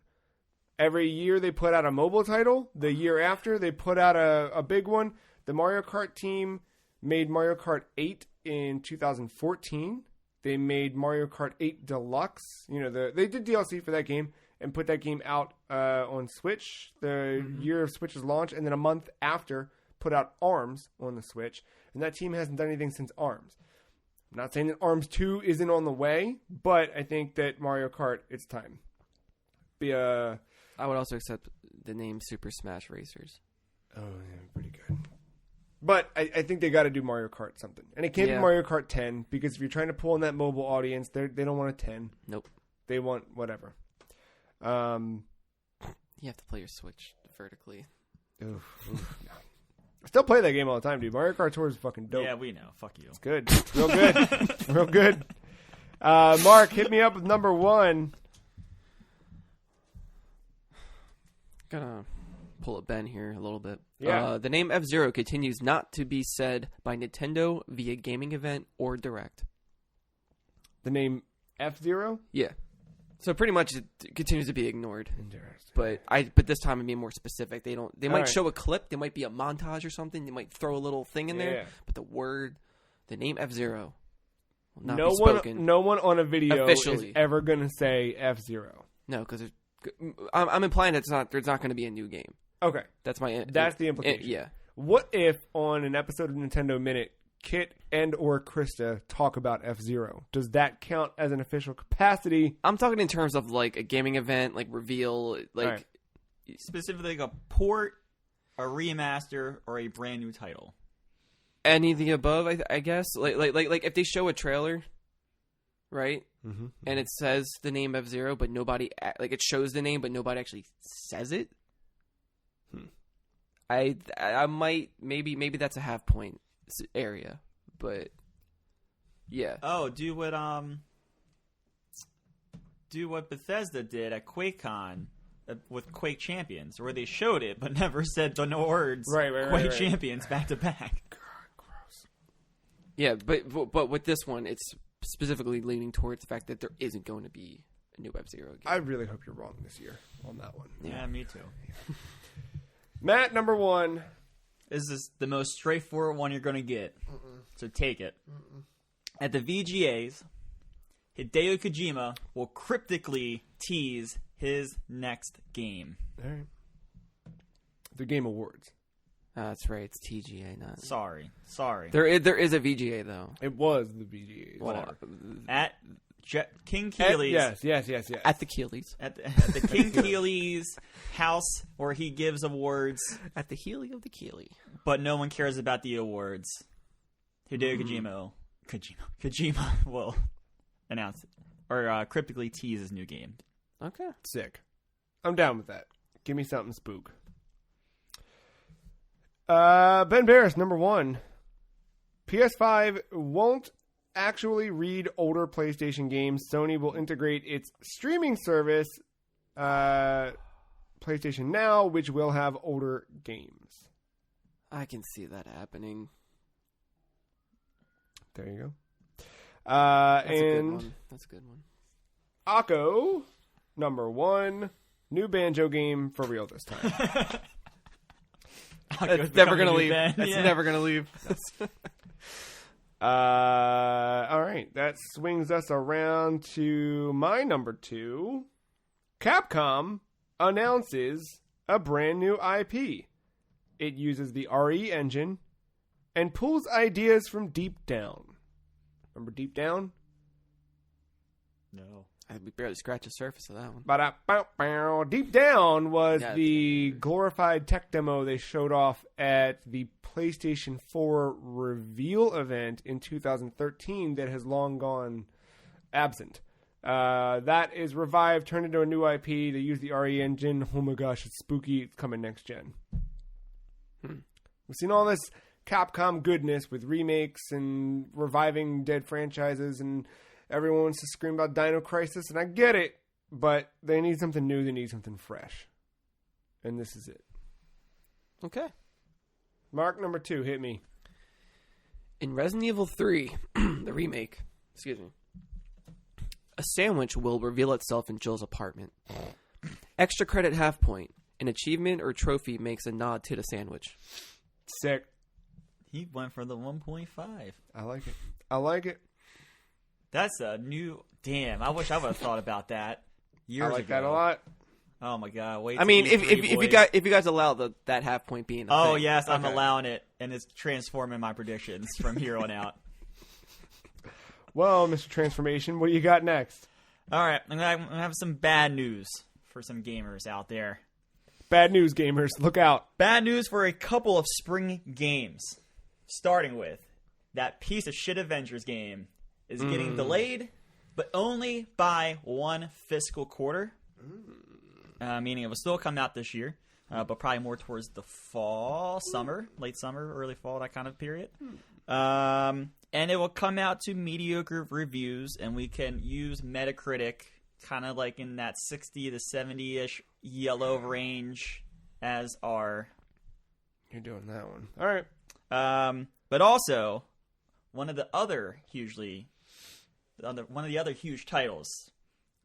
Every year they put out a mobile title. The year after they put out a big one. The Mario Kart team made Mario Kart 8 in 2014. They made Mario Kart 8 Deluxe. You know, they did DLC for that game and put that game out on Switch the year of Switch's launch. And then a month after, put out ARMS on the Switch, and that team hasn't done anything since ARMS. I'm not saying that ARMS 2 isn't on the way, but I think that Mario Kart, it's time. I would also accept the name Super Smash Racers. Oh, yeah, pretty good. But I think they got to do Mario Kart something. And it can't be Mario Kart 10, because if you're trying to pull in that mobile audience, they don't want a 10. Nope. They want whatever. You have to play your Switch vertically. Oof, no. I still play that game all the time, dude. Mario Kart Tour is fucking dope. Yeah, we know. Fuck you. It's good. It's real good. Real good. Mark, hit me up with number 1. Gonna pull a Ben here a little bit. Yeah. The name F-Zero continues not to be said by Nintendo via gaming event or direct. The name F-Zero? Yeah. So pretty much it continues to be ignored. Interesting. But this time I'm being more specific. They might right. show a clip. There might be a montage or something. They might throw a little thing in there. But the name F-Zero will not be spoken. No one on a video officially is ever going to say F-Zero. No, because I'm implying that there's not going to be a new game. Okay. That's the implication. Yeah. What if on an episode of Nintendo Minute, Kit and or Krista talk about F-Zero? Does that count as an official capacity? I'm talking in terms of like a gaming event, like reveal, like specifically like a port, a remaster, or a brand new title. Any of the above, I guess. Like if they show a trailer, right? Mm-hmm. And it says the name F-Zero, but nobody it shows the name, but nobody actually says it. I might maybe that's a half point area, but yeah. Oh, do what Bethesda did at QuakeCon with Quake Champions, where they showed it but never said the words Quake Champions back to back. God, gross. Yeah, but with this one, it's specifically leaning towards the fact that there isn't going to be a new F-Zero game. I really hope you're wrong this year on that one. Yeah, me too. Matt, number 1. This is the most straightforward one you're going to get. So take it. At the VGAs, Hideo Kojima will cryptically tease his next game. All right. The Game Awards. That's right. It's TGA, not... Sorry. There is a VGA, though. It was the VGA. Whatever. At King Keeley's... Yes. At the Keeleys. At the King Keeley's house where he gives awards. At the Healy of the Keeley. But no one cares about the awards. Hideo Kojima will announce it. Or cryptically tease his new game. Okay. Sick. I'm down with that. Give me something spook. Ben Barris, number 1. PS5 won't actually read older PlayStation games. Sony will integrate its streaming service, PlayStation Now, which will have older games. I can see that happening. There you go. That's a good one. Akko, number 1. New Banjo game for real this time. That's never going to leave. That's never going to leave. All right. That swings us around to my number 2. Capcom announces a brand new IP. It uses the RE engine and pulls ideas from Deep Down. Remember Deep Down? No. We barely scratched the surface of that one. Deep Down was the glorified tech demo they showed off at the PlayStation 4 reveal event in 2013 that has long gone absent. That is revived, turned into a new IP. They use the RE engine. Oh my gosh, it's spooky. It's coming next gen. We've seen all this Capcom goodness with remakes and reviving dead franchises, and everyone wants to scream about Dino Crisis, and I get it, but they need something new. They need something fresh. And this is it. Okay. Mark, number 2, hit me. In Resident Evil 3, the remake, a sandwich will reveal itself in Jill's apartment. Extra credit half point. An achievement or trophy makes a nod to the sandwich. Sick. He went for the 1.5. I like it. That's a new... Damn, I wish I would have thought about that years ago. I like that a lot. Oh my god! Wait. I mean, if you guys allow that half point being. Oh thing. Yes, I'm allowing it, and it's transforming my predictions from here on out. Well, Mr. Transformation, what do you got next? All right, I'm gonna have some bad news for some gamers out there. Bad news, gamers. Look out. Bad news for a couple of spring games. Starting with that piece of shit Avengers game is getting delayed, but only by one fiscal quarter. Meaning it will still come out this year, but probably more towards the fall, summer, late summer, early fall, that kind of period. And it will come out to mediocre reviews, and we can use Metacritic kind of like in that 60 to 70-ish yellow range as our... You're doing that one. All right. But also, one of the other huge titles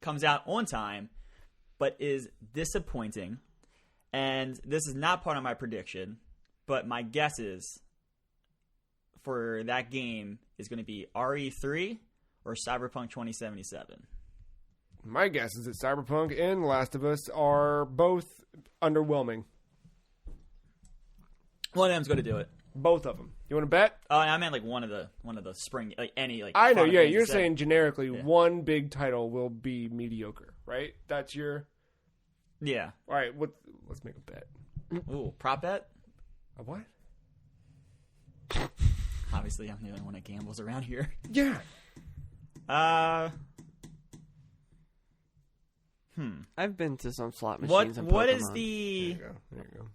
comes out on time, but is disappointing. And this is not part of my prediction, but my guess is for that game is going to be RE3 or Cyberpunk 2077. My guess is that Cyberpunk and The Last of Us are both underwhelming. One of them's going to do it. Both of them. You want to bet? Oh, I meant like one of the spring, like any like. I know. Yeah, you're saying generically one big title will be mediocre, right? That's your. Yeah. All right. Let's make a bet. Ooh, prop bet. A what? Obviously, I'm the only one that gambles around here. Yeah. I've been to some slot machines. What is the? There you go.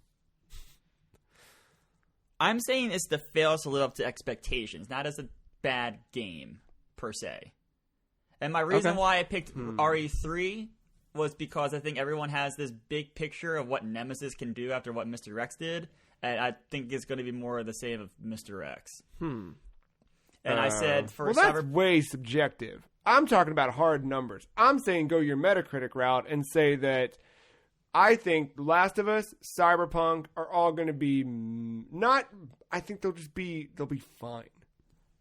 I'm saying it's the fails to live up to expectations, not as a bad game per se. And my reason why I picked RE3 was because I think everyone has this big picture of what Nemesis can do after what Mr. X did, and I think it's going to be more of the same of Mr. X. And I said for that's way subjective. I'm talking about hard numbers. I'm saying go your Metacritic route and say that I think Last of Us, Cyberpunk are all going to be not. I think they'll be fine.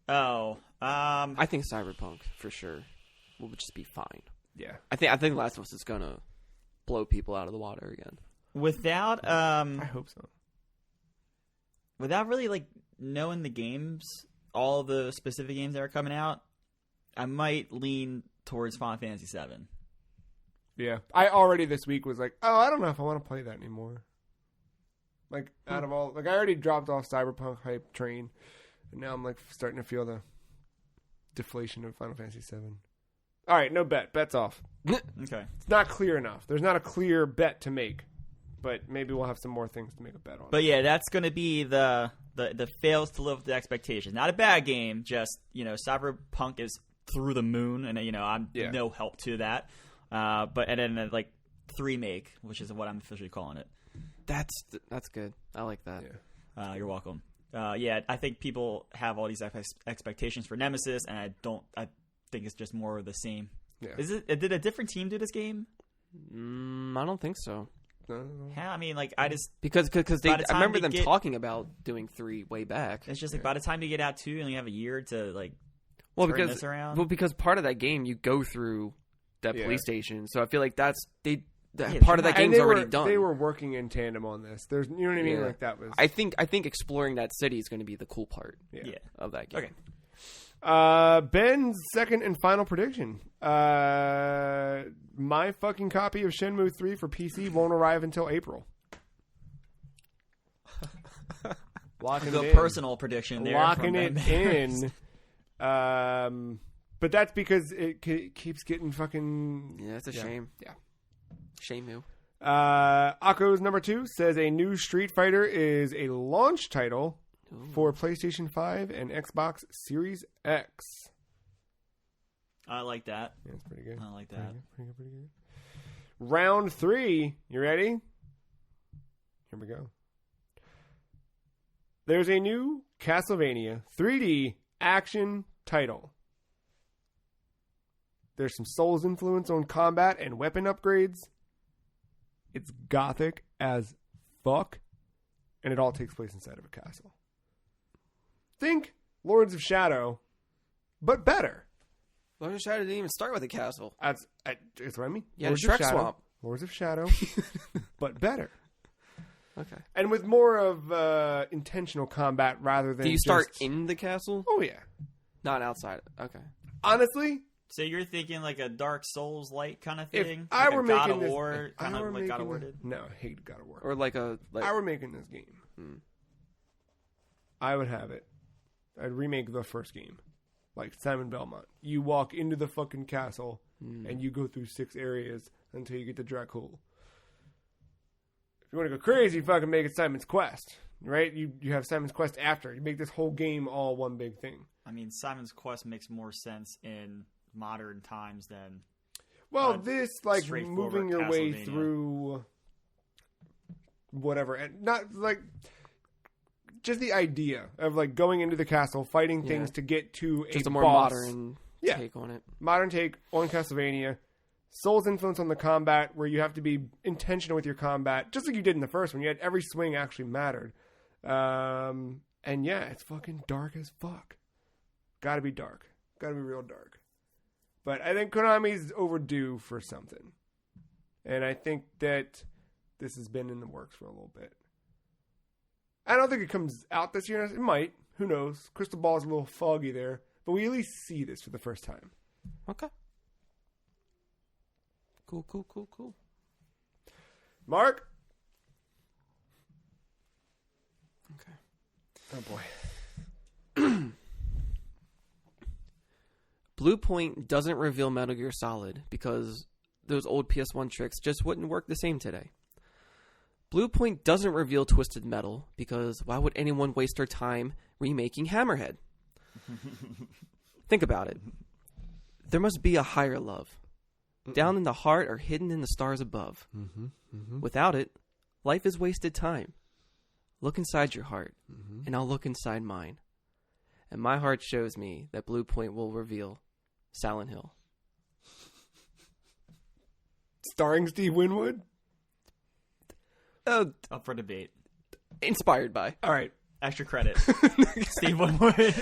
Oh, I think Cyberpunk for sure will just be fine. Yeah, I think Last of Us is going to blow people out of the water again. Without I hope so. Without really like knowing the games, all the specific games that are coming out, I might lean towards Final Fantasy VII. Yeah, I already this week was like, oh, I don't know if I want to play that anymore. Like, out of all, like I already dropped off Cyberpunk hype train, and now I'm like starting to feel the deflation of Final Fantasy VII. All right, no bet. Bet's off. Okay. It's not clear enough. There's not a clear bet to make, but maybe we'll have some more things to make a bet on. But yeah, that's going to be the fails to live up to expectations. Not a bad game, just, Cyberpunk is through the moon, and, I'm no help to that. And then like 3-make, which is what I'm officially calling it. That's good. I like that. Yeah. You're welcome. I think people have all these expectations for Nemesis, and I think it's just more of the same. Yeah. Did a different team do this game? I don't think so. No. Yeah, I mean, like I just because I remember them talking about doing 3 way back. It's just like by the time you get out 2, and you have a year to like turn this around. Well, because part of that game you go through that police station, so I feel like part of that game's already done. They were working in tandem on this. There's, you know what I mean? Yeah. Like that was. I think exploring that city is going to be the cool part. Of that game. Okay. Ben's second and final prediction. My fucking copy of Shenmue 3 for PC won't arrive until April. Locking it in. Personal prediction there. Locking it in. But that's because it keeps getting fucking... Yeah, it's a shame. Yeah. Shame-moo. Akko's number 2 says a new Street Fighter is a launch title for PlayStation 5 and Xbox Series X. I like that. Yeah, it's pretty good. I like that. Pretty good. Round 3. You ready? Here we go. There's a new Castlevania 3D action title. There's some Souls influence on combat and weapon upgrades. It's gothic as fuck. And it all takes place inside of a castle. Think Lords of Shadow, but better. Lords of Shadow didn't even start with a castle. That's what I mean. Yeah, Shrek Swamp. Lords of Shadow, but better. Okay. And with more of intentional combat rather than Do you start in the castle? Oh, yeah. Not outside. Okay. Honestly... So you're thinking like a Dark Souls light kind of thing? If I were making God of this, War, kind of like God of War did? No, I hate God of War. Or like a... If I were making this game, I would have it. I'd remake the first game. Like Simon Belmont. You walk into the fucking castle, and you go through 6 areas until you get to Dracul. If you want to go crazy, fucking make it Simon's Quest. Right? You have Simon's Quest after. You make this whole game all one big thing. I mean, Simon's Quest makes more sense in modern times than... Well, this, like, moving your way through whatever. And not, like... Just the idea of, like, going into the castle, fighting things to get to just a boss. more modern take on it. Modern take on Castlevania. Soul's influence on the combat, where you have to be intentional with your combat, just like you did in the first one. You had every swing actually mattered. And yeah, it's fucking dark as fuck. Gotta be dark. Gotta be real dark. But I think Konami's overdue for something. And I think that this has been in the works for a little bit. I don't think it comes out this year. It might. Who knows? Crystal Ball is a little foggy there. But we at least see this for the first time. Okay. Cool. Mark? Okay. Oh, boy. Blue Point doesn't reveal Metal Gear Solid because those old PS1 tricks just wouldn't work the same today. Blue Point doesn't reveal Twisted Metal because why would anyone waste their time remaking Hammerhead? Think about it. There must be a higher love. Down in the heart or hidden in the stars above. Without it, life is wasted time. Look inside your heart, and I'll look inside mine. And my heart shows me that Blue Point will reveal Silent Hill. Starring Steve Winwood? Up for debate. Inspired by. All right. Extra credit. Steve Winwood.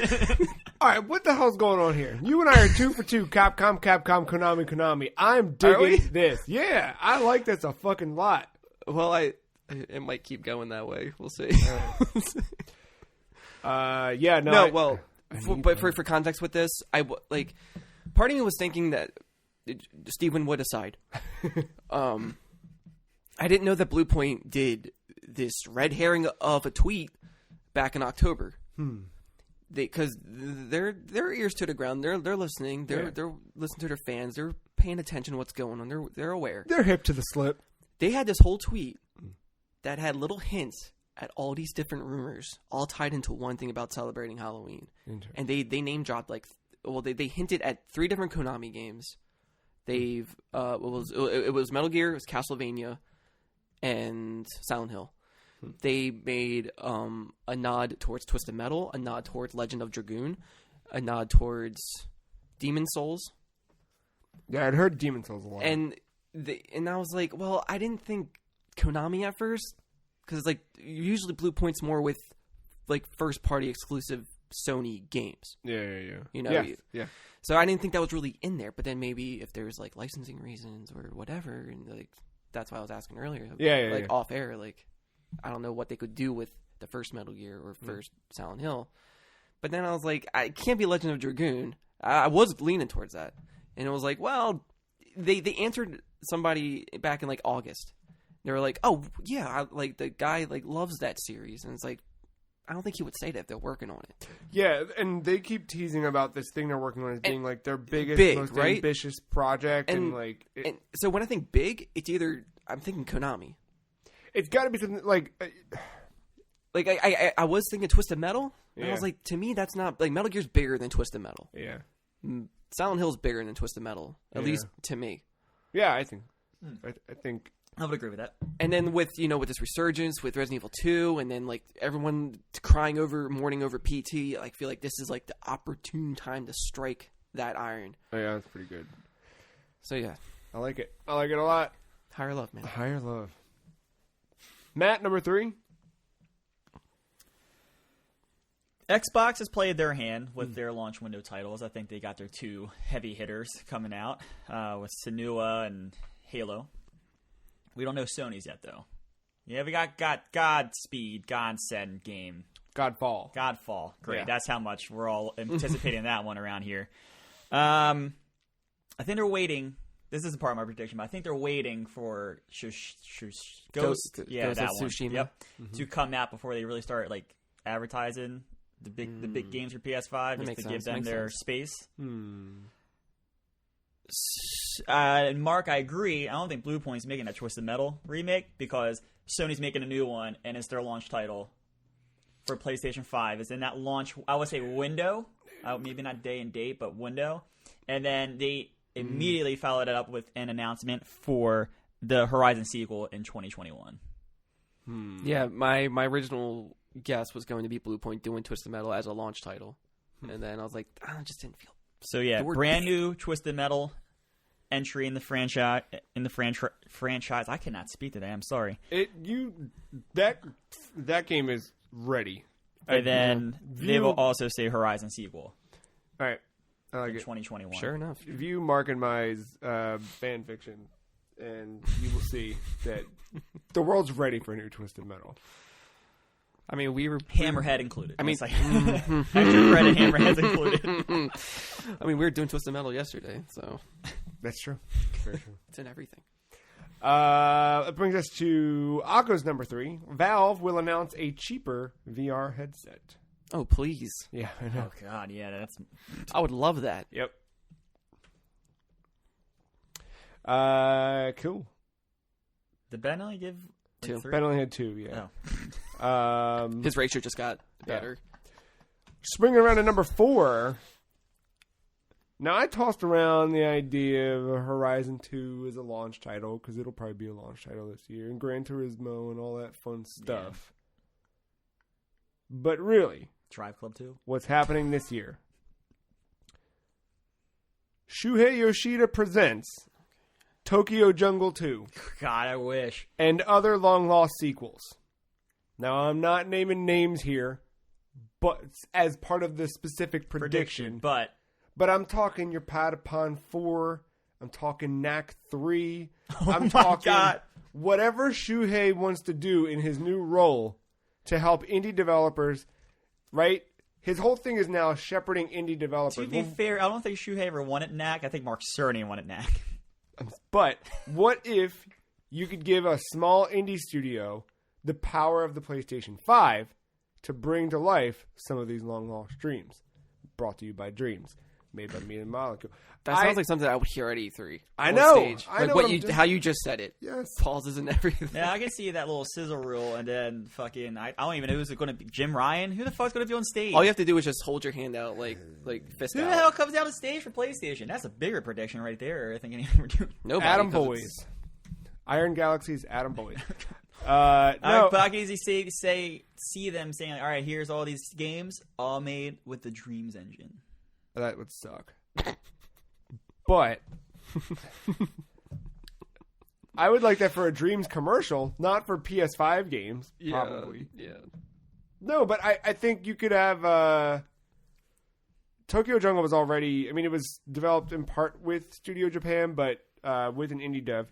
All right, what the hell's going on here? You and I are 2 for 2. Capcom, Konami. I'm digging this. Yeah, I like this a fucking lot. Well, it might keep going that way. We'll see. Yeah, no. No, well, for context with this, part of me was thinking that Steve Winwood aside, I didn't know that Blue Point did this red herring of a tweet back in October. Because they're ears to the ground. They're listening. They're listening to their fans. They're paying attention to what's going on. They're aware. They're hip to the slip. They had this whole tweet that had little hints at all these different rumors, all tied into one thing about celebrating Halloween. And they name dropped they hinted at 3 different Konami games. It was Metal Gear, it was Castlevania, and Silent Hill. They made a nod towards Twisted Metal, a nod towards Legend of Dragoon, a nod towards Demon Souls. Yeah, I'd heard Demon Souls a lot. And I was like, well, I didn't think Konami at first, because usually Blue Point's more with first party exclusive Sony games. Yeah. You know, yeah. So I didn't think that was really in there. But then maybe if there's licensing reasons or whatever, and that's why I was asking earlier. Yeah. Off air, I don't know what they could do with the first Metal Gear or first Silent Hill. But then I was like, I can't be Legend of Dragoon. I was leaning towards that. And it was like, well, they answered somebody back in August. They were like, oh, yeah, the guy loves that series. And it's like, I don't think he would say that if they're working on it. Yeah, and they keep teasing about this thing they're working on as being their biggest, most ambitious project. And so when I think big, it's either, I'm thinking Konami. It's got to be something I was thinking Twisted Metal. And Yeah. I was like, to me, that's not Metal Gear's bigger than Twisted Metal. Yeah. Silent Hill's bigger than Twisted Metal, at least to me. Yeah, I think. I think. I would agree with that. And then with this resurgence with Resident Evil 2, and then everyone mourning over PT, I feel like this is the opportune time to strike that iron. Oh, yeah, that's pretty good. So yeah, I like it. I like it a lot. Higher love, man. Higher love. Matt, number 3. Xbox has played their hand with their launch window titles. I think they got their 2 heavy hitters coming out with Senua and Halo. We don't know Sony's yet, though. Yeah, we got Godspeed, Godsend game. Godfall. Great. Yeah. That's how much we're all anticipating that one around here. I think they're waiting. This isn't part of my prediction, but I think they're waiting for Ghost that one. Tsushima. Yep, to come out before they really start like advertising the big games for PS5, just to give them their space. Mark, I agree. I don't think Blue Point's making a Twisted Metal remake because Sony's making a new one and it's their launch title for PlayStation 5. It's in that launch, I would say, window. Maybe not day and date, but window. And then they immediately followed it up with an announcement for the Horizon sequel in 2021. Yeah, my original guess was going to be Blue Point doing Twisted Metal as a launch title. And then I was like, I just didn't feel... So yeah, brand new Twisted Metal entry in the franchise. Franchise, I cannot speak today. I'm sorry. That game is ready. And then they will also say Horizon sequel. All right, I like in it. 2021. Sure enough. View Marc and my fan fiction, and you will see that the world's ready for a new Twisted Metal. I mean, we were Hammerhead included. I mean, like, extra credit, Hammerhead's included. I mean, we were doing Twisted Metal yesterday, so that's true. Very true. It's in everything. It brings us to Akko's number 3. Valve will announce a cheaper VR headset. Oh, please. Yeah, I know. Oh God, yeah, that's. I would love that. Yep. Cool. Did Ben only give 2? 3? Ben only had 2. Yeah. Oh. His ratio just got better. Swinging around to number 4. Now, I tossed around the idea of Horizon 2 as a launch title, because it'll probably be a launch title this year, and Gran Turismo and all that fun stuff. Yeah. But really, Drive Club 2? What's happening this year? Shuhei Yoshida presents Tokyo Jungle 2. God, I wish. And other long-lost sequels. Now, I'm not naming names here, but as part of the specific prediction. But I'm talking your Patapon 4. I'm talking Knack 3. I'm talking whatever Shuhei wants to do in his new role to help indie developers, right? His whole thing is now shepherding indie developers. To be fair, I don't think Shuhei ever wanted Knack. I think Marc Cerny wanted Knack. But what if you could give a small indie studio the power of the PlayStation 5 to bring to life some of these long-lost dreams? Brought to you by Dreams. Made by me and Molecule. That sounds like something I would hear at E3. I know. Stage. I like know how you just said it. Yes. Pauses and everything. Yeah, I can see that little sizzle reel, and then fucking I don't even know who's going to be. Jim Ryan? Who the fuck's going to be on stage? All you have to do is just hold your hand out, like fist out. Who the hell comes down the stage for PlayStation? That's a bigger prediction right there. I think we're doing. Nobody. Atom Boys. Iron Galaxy's Atom Boys. No. But I can easily see them saying, all right, here's all these games, all made with the Dreams engine. That would suck. But I would like that for a Dreams commercial, not for PS5 games, probably. Yeah. No, but I think you could have... Tokyo Jungle was already... I mean, it was developed in part with Studio Japan, but with an indie dev.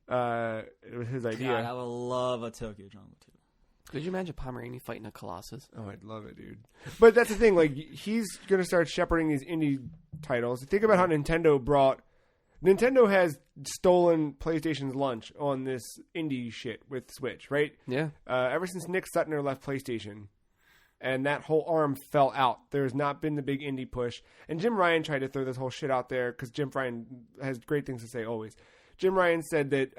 It was his idea. God, I would love a Tokyo Jungle 2. Could you imagine Pomeranian fighting a Colossus? Oh, I'd love it, dude. But that's the thing. Like, he's going to start shepherding these indie titles. Think about how Nintendo has stolen PlayStation's lunch on this indie shit with Switch, right? Yeah. Ever since Nick Sutner left PlayStation and that whole arm fell out, there's not been the big indie push. And Jim Ryan tried to throw this whole shit out there because Jim Ryan has great things to say always. Jim Ryan said that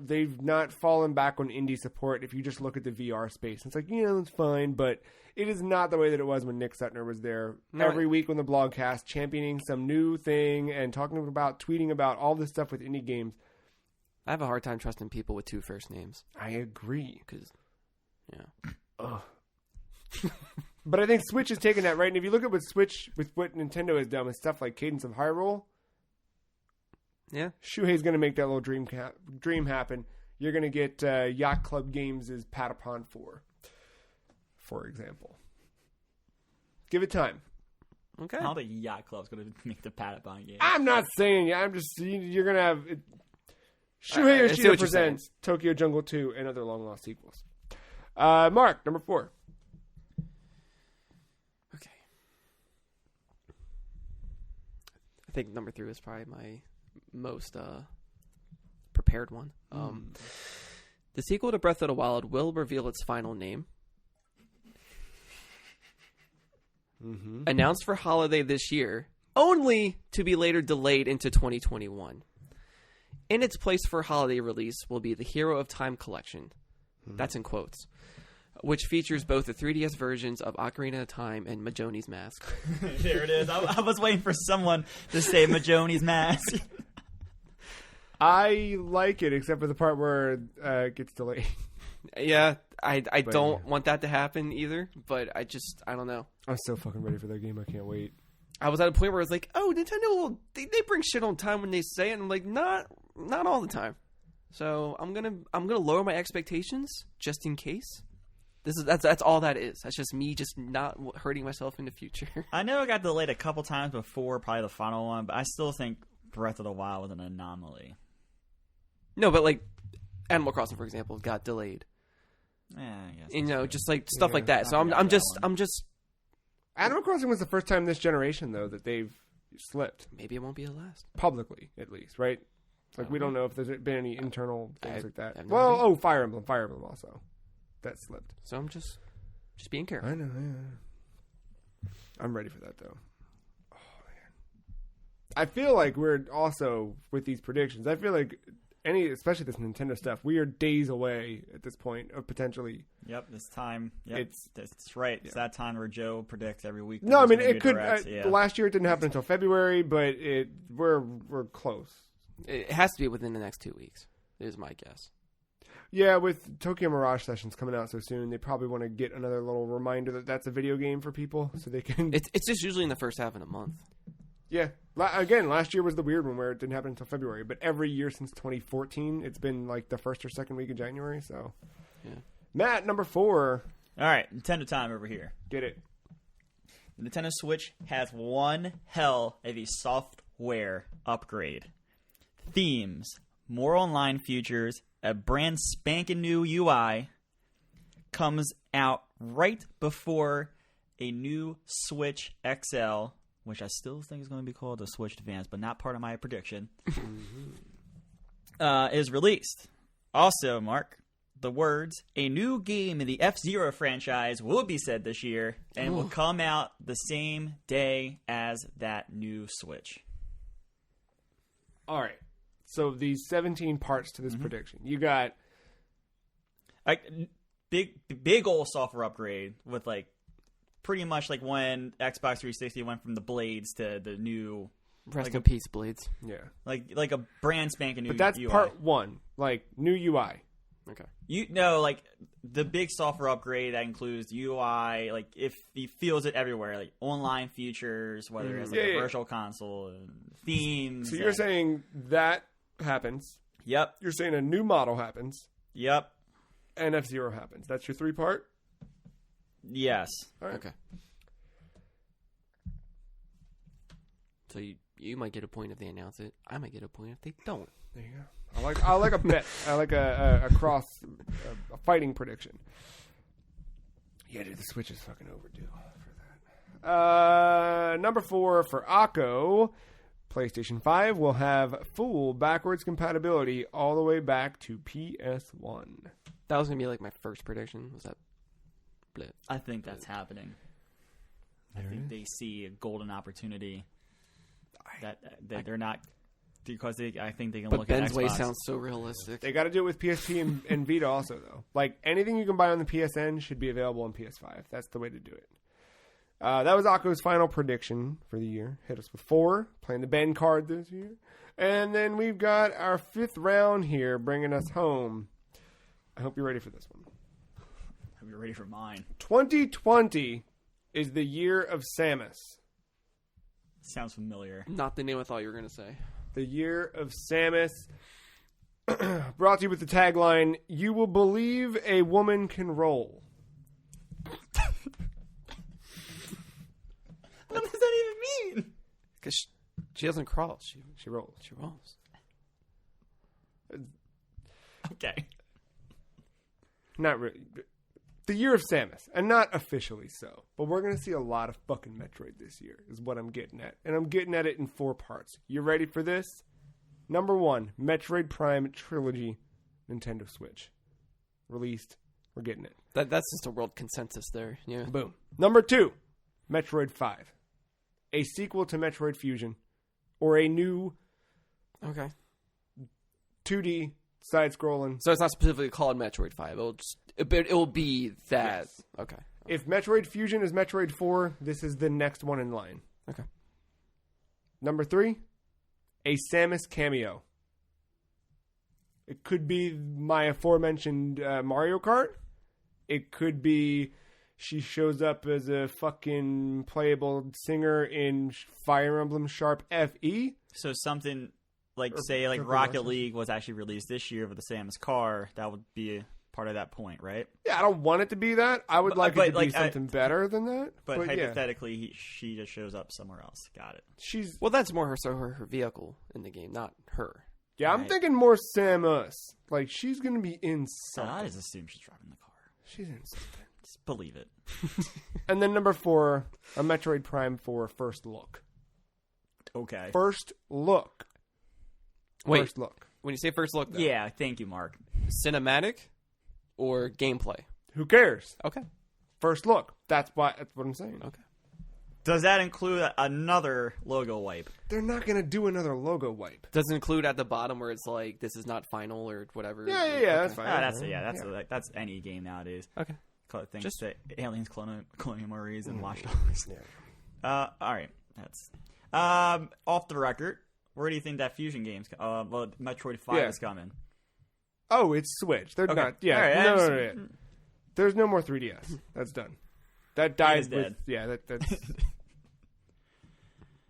they've not fallen back on indie support if you just look at the VR space. It's like, it's fine, but it is not the way that it was when Nick Sutner was there every week on the blogcast, championing some new thing and tweeting about all this stuff with indie games. I have a hard time trusting people with 2 first names. I agree. Yeah. But I think Switch is taking that, right? And if you look at what Nintendo has done with stuff like Cadence of Hyrule, yeah, Shuhei's going to make that little dream happen. You're going to get Yacht Club Games' Patapon 4, for example. Give it time. Okay. I don't think Yacht Club's going to make the Patapon game. I'm not saying I'm just you're going to have Shuhei Yoshida presents Tokyo Jungle 2 and other long-lost sequels. Mark, number 4. Okay. I think number 3 was probably my most prepared one. The sequel to Breath of the Wild will reveal its final name. Announced for holiday this year, only to be later delayed into 2021. In its place for holiday release will be the Hero of Time collection. That's in quotes. Which features both the 3DS versions of Ocarina of Time and Majone's Mask. There it is. I was waiting for someone to say Majone's Mask. I like it, except for the part where it gets delayed. Yeah, I don't want that to happen either, but I don't know. I'm so fucking ready for that game. I can't wait. I was at a point where I was like, oh, Nintendo, they bring shit on time when they say it, and I'm like, not all the time. So I'm gonna lower my expectations just in case. That's all that is. That's just me just not hurting myself in the future. I know it got delayed a couple times before probably the final one, but I still think Breath of the Wild was an anomaly. No, but like Animal Crossing, for example, got delayed. Yeah, I guess. Just like stuff like that. So I'm just. Animal Crossing was the first time this generation though that they've slipped. Maybe it won't be the last. Publicly, at least, right? Like we don't know if there's been any internal things like that. No idea. Fire Emblem also. That slipped. So I'm just being careful. I know, yeah. I'm ready for that though. Oh man. I feel like we're also with these predictions. I feel like especially this Nintendo stuff, we are days away at this point of potentially. Yep, this time. Yep, that's right. Yeah. It's that time where Joe predicts every week. No, I mean it could. Last year it didn't happen until February, but we're close. It has to be within the next 2 weeks. Is my guess. Yeah, with Tokyo Mirage Sessions coming out so soon, they probably want to get another little reminder that that's a video game for people, so they can. It's just usually in the first half of the month. Yeah. Again, last year was the weird one where it didn't happen until February, but every year since 2014, it's been like the first or second week of January. So, yeah. Matt, number 4. All right, Nintendo time over here. Get it. The Nintendo Switch has one hell of a software upgrade. Themes, more online features, a brand spanking new UI comes out right before a new Switch XL, which I still think is going to be called the Switch Advance, but not part of my prediction, is released. Also, Mark, the words, a new game in the F-Zero franchise will be said this year and will come out the same day as that new Switch. All right. So these 17 parts to this prediction. You got big old software upgrade with like pretty much like when Xbox 360 went from the blades to the new rest in peace blades. Yeah. Like a brand spanking new UI. But that's part 1, like new UI. Okay. Like the big software upgrade that includes UI, like if he feels it everywhere, like online features, whether it's like a virtual console and themes. So you're saying that happens. Yep. You're saying a new model happens. Yep. And F-Zero happens. That's your 3-part? Yes. All right. Okay. So you might get a point if they announce it. I might get a point if they don't. There you go. I like a bet. I like a fighting prediction. Yeah, dude, the Switch is fucking overdue for that. Number 4 for Akko. PlayStation 5 will have full backwards compatibility all the way back to PS1. That was going to be like my first prediction. Was that blip? I think that's happening. I think they see a golden opportunity that they're not, because I think they can look at Xbox. Ben's way sounds so realistic. They got to do it with PSP and Vita also, though. Like anything you can buy on the PSN should be available on PS5. That's the way to do it. That was Akko's final prediction for the year. Hit us with 4, playing the Ben card this year. And then we've got our 5th round here, bringing us home. I hope you're ready for this one. I hope you're ready for mine. 2020 is the year of Samus. Sounds familiar. Not the name I thought you were going to say. The year of Samus. Brought to you with the tagline, "You will believe a woman can roll." What does that even mean? Because she doesn't crawl. She rolls. She rolls. Okay. Not really. The year of Samus, and not officially so, but we're going to see a lot of fucking Metroid this year, is what I'm getting at. And I'm getting at it in 4 parts. You ready for this? Number 1, Metroid Prime Trilogy, Nintendo Switch. Released. We're getting it. That's just a world consensus there. Yeah. Boom. Number 2, Metroid 5. A sequel to Metroid Fusion, or a new 2D side-scrolling. So it's not specifically called Metroid 5. It will be that. Yes. Okay. If Metroid Fusion is Metroid 4, this is the next one in line. Okay. Number 3, a Samus cameo. It could be my aforementioned Mario Kart. It could be she shows up as a fucking playable singer in Fire Emblem Sharp FE. So something like, say, like Rocket League was actually released this year with the Samus car. That would be a part of that point, right? Yeah, I don't want it to be that. I would like it to be something better than that. But hypothetically, she just shows up somewhere else. Got it. Well, that's more her vehicle in the game, not her. Yeah, I'm thinking more Samus. Like, she's going to be in something. I just assume she's driving the car. She's in something. Just believe it. And then number 4, a Metroid Prime 4 First Look. Okay. First Look. Wait. First Look. When you say first look, though, yeah, thank you, Mark. Cinematic or gameplay? Who cares? Okay. First Look. That's what I'm saying. Okay. Does that include another logo wipe? They're not going to do another logo wipe. Does it include at the bottom where it's like, this is not final or whatever? Yeah, Okay. that's fine. That's any game nowadays. Okay. Things Just that Aliens, Colonial Marines, and Watch Dogs. Yeah. All right. That's off the record. Where do you think that Fusion game's Metroid 5 is coming? Oh, it's Switch. They're not. Yeah. Right, no. There's no more 3DS. That's done. That died with. Dead. Yeah, that's.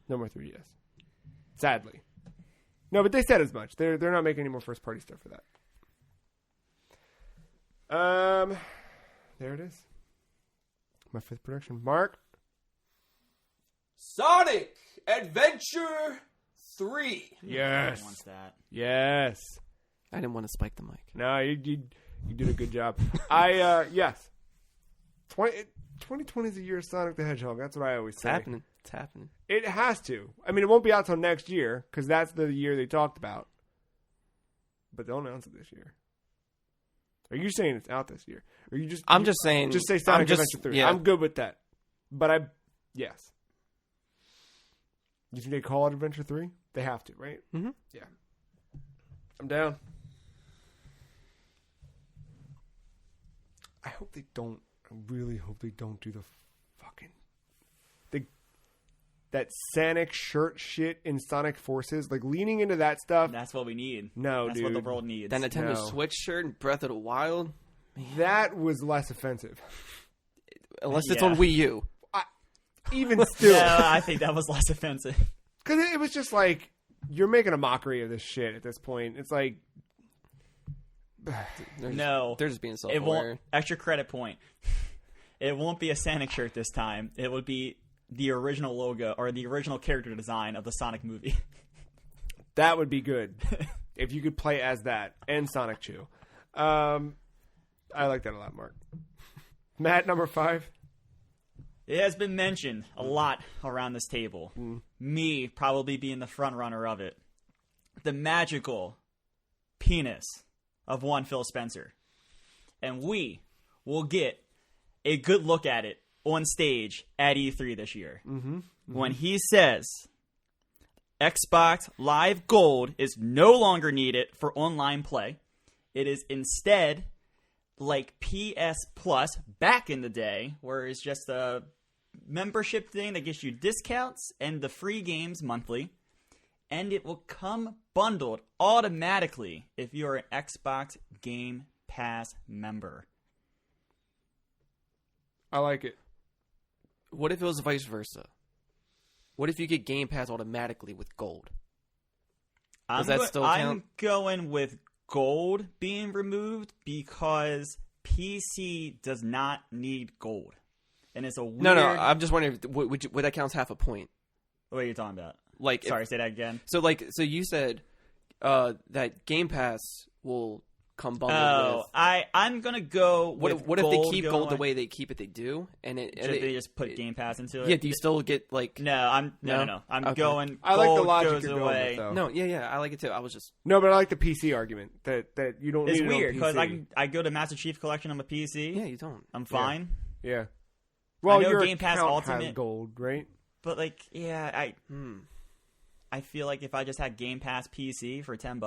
No more 3DS. Sadly. No, but they said as much. They're not making any more first party stuff for that. There it is. My 5th prediction. Mark. Sonic Adventure 3. Yes. Wants that. Yes. I didn't want to spike the mic. No, you did a good job. Yes. 2020 is the year of Sonic the Hedgehog. That's what I always say. It's happening. It has to. I mean, it won't be out till next year because that's the year they talked about. But they'll announce it this year. Are you saying it's out this year? Or you just? I'm just saying. Just say Sonic Adventure 3. Yeah. I'm good with that. But yes. You think they call it Adventure 3? They have to, right? Mm-hmm. Yeah. I'm down. I hope they don't. I really hope they don't do the fucking that Sonic shirt shit in Sonic Forces, like leaning into that stuff. That's what we need. No, that's dude. what the world needs. That Nintendo Switch shirt in Breath of the Wild. Man. That was less offensive, unless it's on Wii U. Even still, yeah, I think that was less offensive because it was just like you're making a mockery of this shit at this point. It's like. They're just being self-aware. It won't, extra credit point. It won't be a Sonic shirt this time. It would be the original logo or the original character design of the Sonic movie. That would be good if you could play as that and Sonic Chew. I like that a lot, Mark. Matt, number 5. It has been mentioned a lot around this table. Me probably being the front runner of it. The magical penis of one Phil Spencer. And we will get a good look at it on stage at E3 this year. When he says Xbox Live Gold is no longer needed for online play. It is instead like PS Plus back in the day, where it's just a membership thing that gets you discounts and the free games monthly. And it will come bundled automatically if you're an Xbox Game Pass member. I like it. What if it was vice versa? What if you get Game Pass automatically with gold? Does that still count? I'm going with gold being removed because PC does not need gold. And it's a weird... No, I'm just wondering, would that count as half a point? What are you talking about? Like, sorry, say that again. So you said that Game Pass will come bundled with. I'm gonna go. What if they keep gold the way they keep it? They do, and they just put Game Pass into it. Yeah, do you still get like? No, I'm no. I'm okay. going. I like the logic goes you're going away. with, though. No, yeah, I like it too. I was just no, but I like the PC argument that you don't. It's need weird because I go to Master Chief Collection on my PC. Yeah, you don't. I'm fine. Yeah. Well, I know your Game Pass account Ultimate has gold, right? But like, yeah, I feel like if I just had Game Pass PC for $10,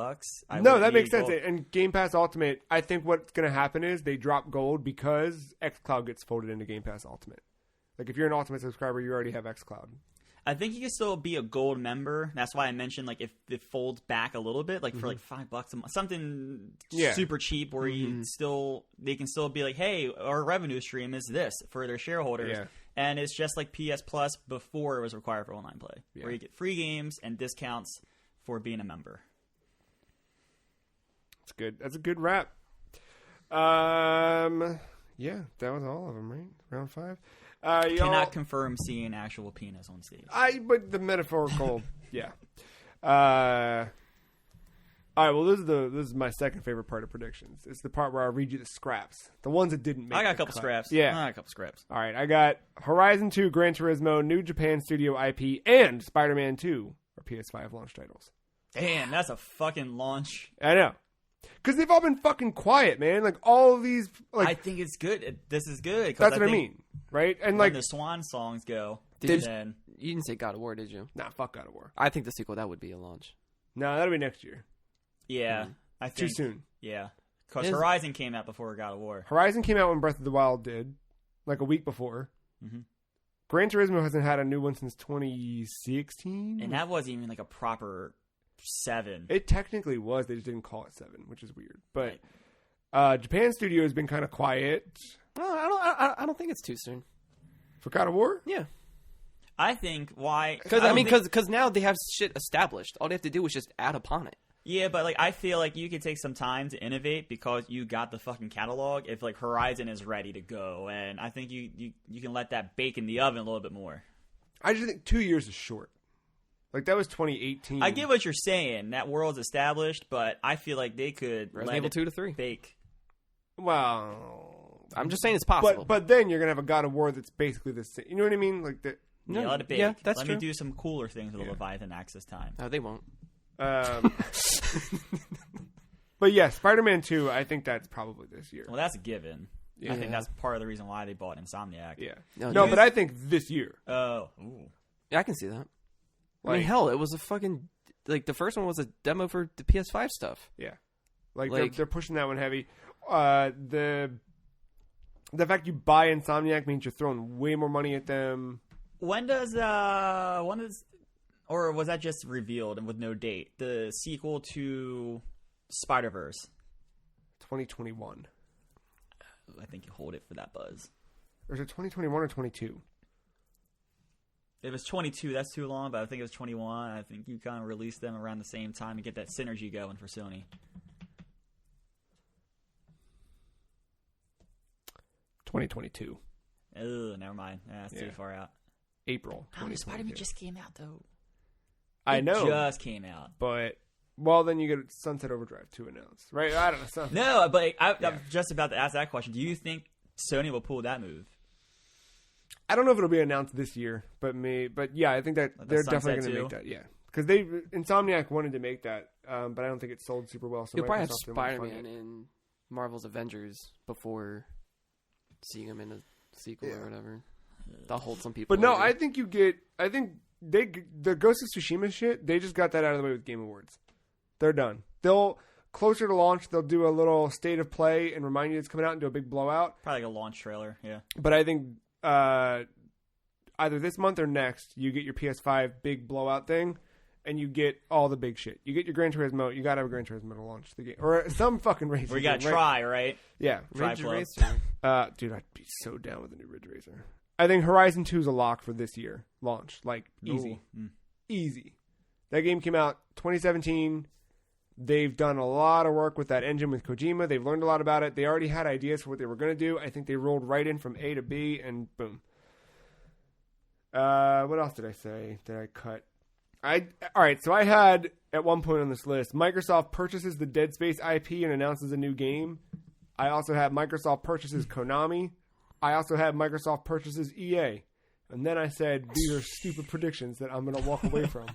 that makes sense. And Game Pass Ultimate, I think what's going to happen is they drop gold because xCloud gets folded into Game Pass Ultimate. Like if you're an Ultimate subscriber, you already have xCloud. I think you can still be a gold member. That's why I mentioned like if it folds back a little bit, like for like $5 a month, something super cheap where they can still be like, hey, our revenue stream is this for their shareholders. Yeah. And it's just like PS Plus before it was required for online play, where you get free games and discounts for being a member. That's good. That's a good wrap. Yeah, that was all of them, right? Round 5. Cannot confirm seeing actual penis on stage. But the metaphorical, yeah. All right, well, this is my second favorite part of predictions. It's the part where I read you the scraps, the ones that didn't make. I got a couple scraps. Yeah, I got a couple scraps. All right, I got Horizon 2, Gran Turismo, New Japan Studio IP, and Spider-Man 2 are PS5 launch titles. Damn, that's a fucking launch. I know, because they've all been fucking quiet, man. Like all of these. Like, I think it's good. This is good. That's what I mean, right? And when like the Swan songs go. You didn't say God of War, did you? Nah, fuck God of War. I think the sequel that would be a launch. No, that'll be next year. Yeah, I think too soon. Yeah, because Horizon came out before God of War. Horizon came out when Breath of the Wild did, like a week before. Gran Turismo hasn't had a new one since 2016, and that wasn't even like a proper 7. It technically was. They just didn't call it 7, which is weird. But Japan Studio has been kind of quiet. I don't think it's too soon For God of War? Yeah. I think why... Because now they have shit established. All they have to do is just add upon it. Yeah, but like I feel like you could take some time to innovate because you got the fucking catalog if like Horizon is ready to go. And I think you can let that bake in the oven a little bit more. I just think 2 years is short. Like, that was 2018. I get what you're saying. That world's established, but I feel like they could Resident Evil 2 to 3 bake. Well... I'm just saying it's possible. But then you're going to have a God of War that's basically the same. You know what I mean? Like the... Yeah, let it bake. Yeah, that's let true. me do some cooler things with the Leviathan Access time. No, they won't. But yeah, Spider-Man 2, I think that's probably this year. Well, that's a given. Yeah. I think that's part of the reason why they bought Insomniac. Yeah. No, but I think this year. Oh. Ooh. Yeah, I can see that. Like, I mean, hell, it was a fucking... Like, the first one was a demo for the PS5 stuff. Yeah. Like they're pushing that one heavy. The fact you buy Insomniac means you're throwing way more money at them. When does or was that just revealed and with no date? The sequel to Spider-Verse. 2021. I think you hold it for that buzz. Or is it 2021 or 22? It was 22. That's too long, but I think it was 21. I think you kind of released them around the same time to get that synergy going for Sony. 2022. Oh, never mind. That's too far out. April. Spider-Man just came out, though. I know. It just came out. But, well, then you get Sunset Overdrive 2 announced, right? I don't know. Something. No, but I'm just about to ask that question. Do you think Sony will pull that move? I don't know if it'll be announced this year, but yeah, I think that they're definitely going to make that. Yeah, because Insomniac wanted to make that, but I don't think it sold super well. So you'll probably have Spider-Man in Marvel's Avengers before seeing him in a sequel or whatever. They'll hold some people. But no, I think the Ghost of Tsushima shit. They just got that out of the way with Game Awards. They're done. They'll closer to launch. They'll do a little state of play and remind you it's coming out and do a big blowout. Probably like a launch trailer. Yeah. But I think. Either this month or next, you get your PS5 big blowout thing, and you get all the big shit. You get your Gran Turismo. You gotta have a Gran Turismo to launch the game, or some fucking race. Or you gotta try, right? Yeah, Ridge Racer. Dude, I'd be so down with a new Ridge Racer. I think Horizon 2 is a lock for this year launch. Like easy, easy. That game came out 2017. They've done a lot of work with that engine with Kojima. They've learned a lot about it. They already had ideas for what they were going to do. I think they rolled right in from A to B, and boom. What else did I say? Did I cut? All right, so I had, at one point on this list, Microsoft purchases the Dead Space IP and announces a new game. I also had Microsoft purchases Konami. I also had Microsoft purchases EA. And then I said, these are stupid predictions that I'm going to walk away from.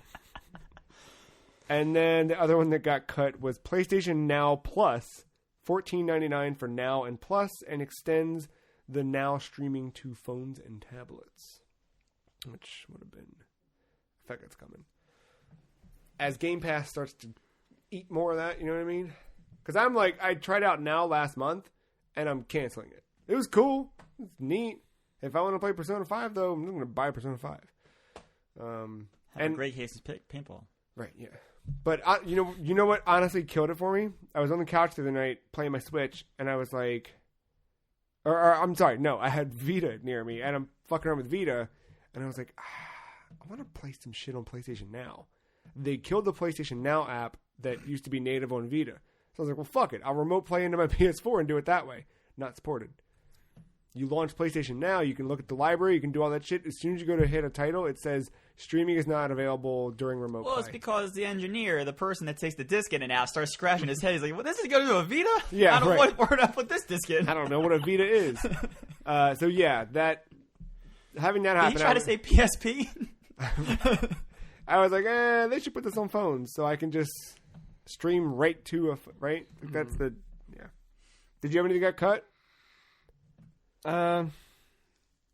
And then the other one that got cut was PlayStation Now Plus, $14.99 for Now and Plus, and extends the Now streaming to phones and tablets. Which would have been... I think it's coming. As Game Pass starts to eat more of that, you know what I mean? Because I'm like, I tried out Now last month, and I'm canceling it. It was cool. It's neat. If I want to play Persona 5, though, I'm going to buy Persona 5. Have a great case of paintball. Right, yeah. But, you know what honestly killed it for me? I was on the couch the other night playing my Switch, and I was like... Or I'm sorry, no, I had Vita near me, and I'm fucking around with Vita, and I was like, I want to play some shit on PlayStation Now. They killed the PlayStation Now app that used to be native on Vita. So I was like, well, fuck it. I'll remote play into my PS4 and do it that way. Not supported. You launch PlayStation Now, you can look at the library, you can do all that shit. As soon as you go to hit a title, it says streaming is not available during remote play. Well, it's because the engineer, the person that takes the disc in and out, starts scratching his head. He's like, well, this is going to do a Vita? Yeah, I don't right. Where did I put this disc in? I don't know what a Vita is. So yeah, having that happen. Did he try to say PSP? I was like, they should put this on phones so I can just stream right to right? That's the, yeah. Did you have anything that got cut?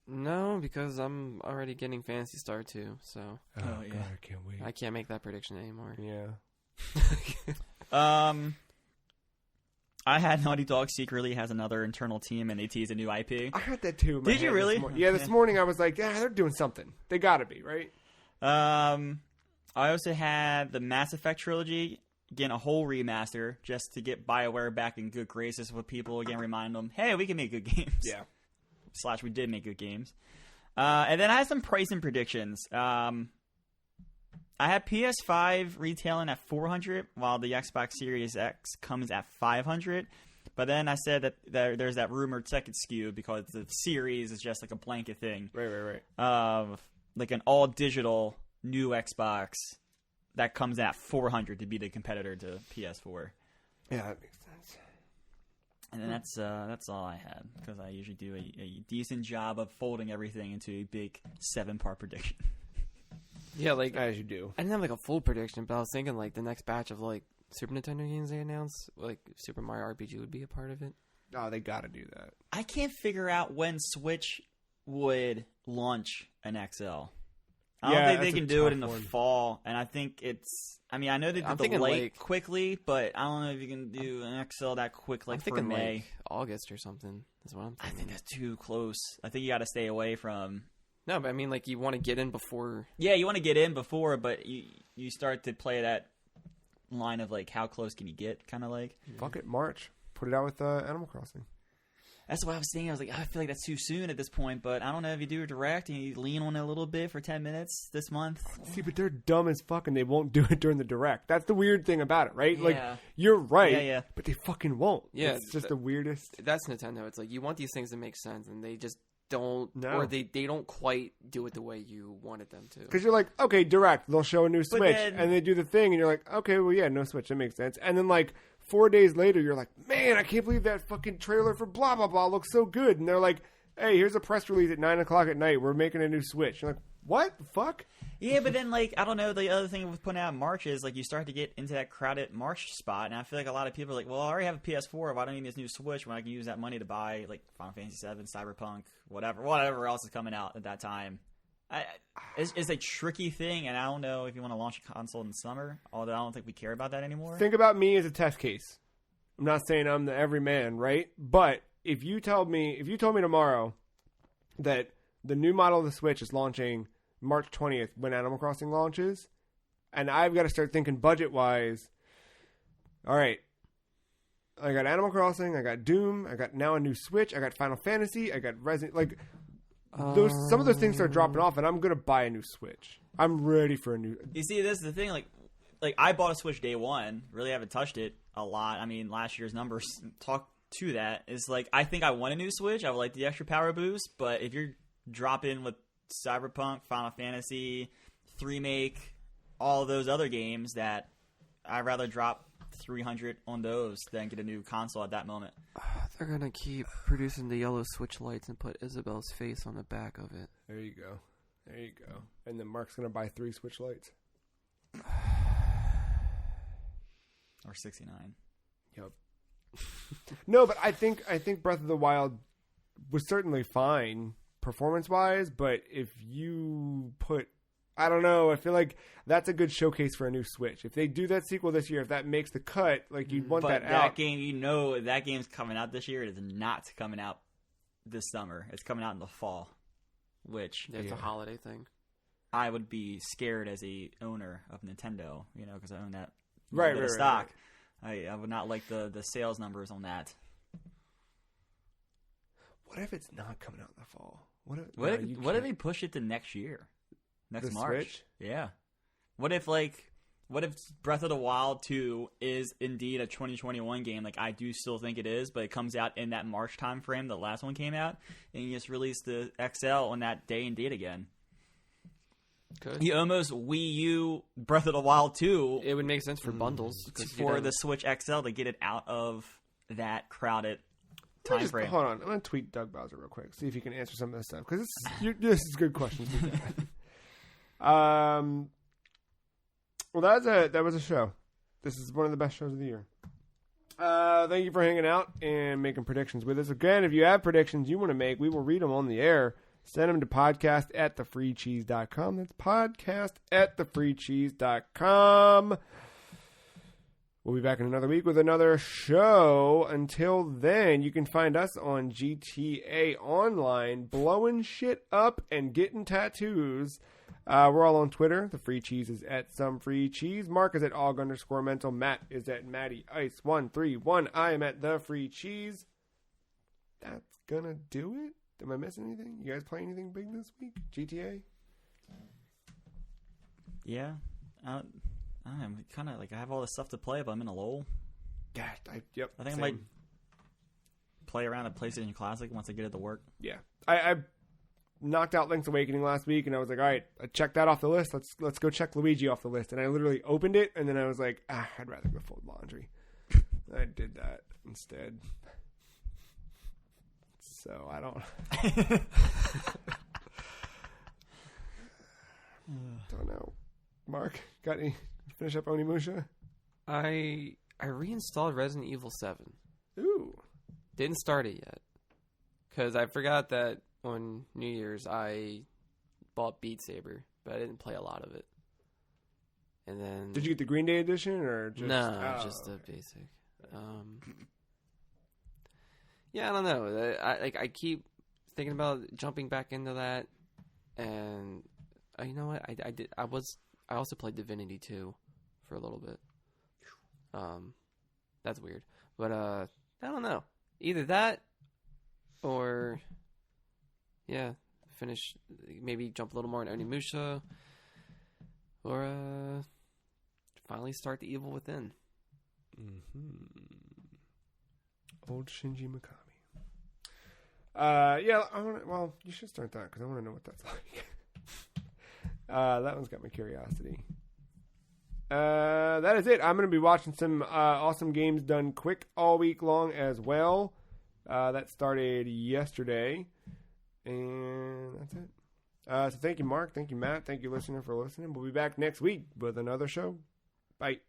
No, because I'm already getting Phantasy Star 2, so. Oh, yeah. God, I can't wait. I can't make that prediction anymore. Yeah. I had Naughty Dog secretly has another internal team and they tease a new IP. I heard that too. Did you really? This morning I was like, yeah, they're doing something. They gotta be, right? I also had the Mass Effect trilogy, again, a whole remaster, just to get BioWare back in good graces with people, again, remind them, hey, we can make good games. Yeah. / we did make good games. And then I had some pricing predictions. I had PS5 retailing at $400, while the Xbox Series X comes at $500. But then I said that there's that rumored second SKU because the series is just like a blanket thing. Right. Like an all-digital new Xbox that comes at $400 to be the competitor to PS4. Yeah, that makes sense. And then that's all I had, because I usually do a decent job of folding everything into a big 7-part prediction. Yeah, like as you do. I didn't have like a full prediction, but I was thinking like the next batch of like Super Nintendo games they announced, like Super Mario RPG would be a part of it. Oh, they got to do that. I can't figure out when Switch would launch an XL. I don't think they can do it in the fall, and I think it's... I mean, I know they did the late quickly, but I don't know if you can do an XL that quick, like, for May. Like August or something is what I'm thinking. I think that's too close. I think you got to stay away from... No, but I mean, like, you want to get in before... Yeah, you want to get in before, but you start to play that line of, like, how close can you get, kind of like... Fuck it, March. Put it out with Animal Crossing. That's what I was thinking. I was like, I feel like that's too soon at this point, but I don't know if you do a direct and you lean on it a little bit for 10 minutes this month. See, but they're dumb as fuck and they won't do it during the direct. That's the weird thing about it, right? Yeah. Like, you're right, but they fucking won't. Yeah, it's just the weirdest. That's Nintendo. It's like, you want these things to make sense and they just don't, or they don't quite do it the way you wanted them to. Because you're like, okay, direct, they'll show a new Switch, and they do the thing, and you're like, okay, well, yeah, no Switch, that makes sense. And then, like, 4 days later, you're like, man, I can't believe that fucking trailer for blah, blah, blah looks so good. And they're like, hey, here's a press release at 9 o'clock at night. We're making a new Switch. You're like, what the fuck? Yeah, but then, like, I don't know, the other thing with putting out in March is, like, you start to get into that crowded March spot, and I feel like a lot of people are like, well, I already have a PS4, why don't I need this new Switch when I can use that money to buy, like, Final Fantasy VII, Cyberpunk, whatever else is coming out at that time. It's a tricky thing, and I don't know if you want to launch a console in the summer, although I don't think we care about that anymore. Think about me as a test case. I'm not saying I'm the everyman, right? But if you told me tomorrow that the new model of the Switch is launching March 20th when Animal Crossing launches, and I've got to start thinking budget-wise, all right, I got Animal Crossing, I got Doom, I got now a new Switch, I got Final Fantasy, I got Resident... Like, some of those things start dropping off, and I'm going to buy a new Switch. I'm ready for a new... You see, this is the thing, like I bought a Switch day one, really haven't touched it a lot. I mean, last year's numbers talk to that. Is like, I think I want a new Switch. I would like the extra power boost, but if you're dropping with Cyberpunk, Final Fantasy, 3 Make, all those other games that I'd rather drop $300 on those than get a new console at that moment. They're gonna keep producing the yellow Switch lights and put Isabel's face on the back of it. There you go. And then Mark's gonna buy 3 Switch lights. Or 69. Yep. No, but I think Breath of the Wild was certainly fine performance-wise, but if you put, I don't know, I feel like that's a good showcase for a new Switch. If they do that sequel this year, if that makes the cut, like you'd want that out. But that game, that game's coming out this year. It is not coming out this summer. It's coming out in the fall, which it's a holiday thing. I would be scared as a owner of Nintendo, because I own that right, stock. Right. I would not like the sales numbers on that. What if it's not coming out in the fall? What if they push it to next year? Next March? Switch? Yeah. What if Breath of the Wild 2 is indeed a 2021 game? Like, I do still think it is, but it comes out in that March time frame the last one came out, and you just release the XL on that day and date again. Good. You almost Wii U Breath of the Wild 2. It would make sense for bundles. For the Switch XL to get it out of that crowded time frame. Hold on. I'm going to tweet Doug Bowser real quick, see if he can answer some of this stuff, because this is good questions. Well, that was a show. This is one of the best shows of the year. Thank you for hanging out and making predictions with us. Again, if you have predictions you want to make, we will read them on the air. Send them to podcast@thefreecheese.com. That's podcast@thefreecheese.com. We'll be back in another week with another show. Until then, you can find us on GTA Online, blowing shit up and getting tattoos. We're all on Twitter. The Free Cheese is @SomeFreeCheese. Mark is @Og_mental. Matt is @MattyIce131. I am @TheFreeCheese. That's gonna do it. Am I missing anything? You guys play anything big this week? GTA? Yeah. I'm kind of like, I have all this stuff to play, but I'm in a lull. Yeah, yep. I think I might play around at PlayStation Classic once I get it to work. Yeah. I knocked out Link's Awakening last week, and I was like, all right, I checked that off the list. Let's go check Luigi off the list. And I literally opened it, and then I was like, I'd rather go fold laundry. I did that instead. So I don't don't know. Mark, got any finish up Onimusha? I reinstalled Resident Evil 7. Ooh. Didn't start it yet. Because I forgot that on New Year's I bought Beat Saber, but I didn't play a lot of it. And then did you get the Green Day edition or just just the basic? Yeah, I don't know. I keep thinking about jumping back into that, and you know what? I also played Divinity 2 for a little bit. That's weird, but I don't know. Either that, or finish, maybe jump a little more in Onimusha, or finally start The Evil Within. Old Shinji Mikami. You should start that because I want to know what that's like. That one's got my curiosity. That is it. I'm going to be watching some awesome games done quick all week long as well. That started yesterday. And that's it. So thank you, Mark. Thank you, Matt. Thank you, listener, for listening. We'll be back next week with another show. Bye.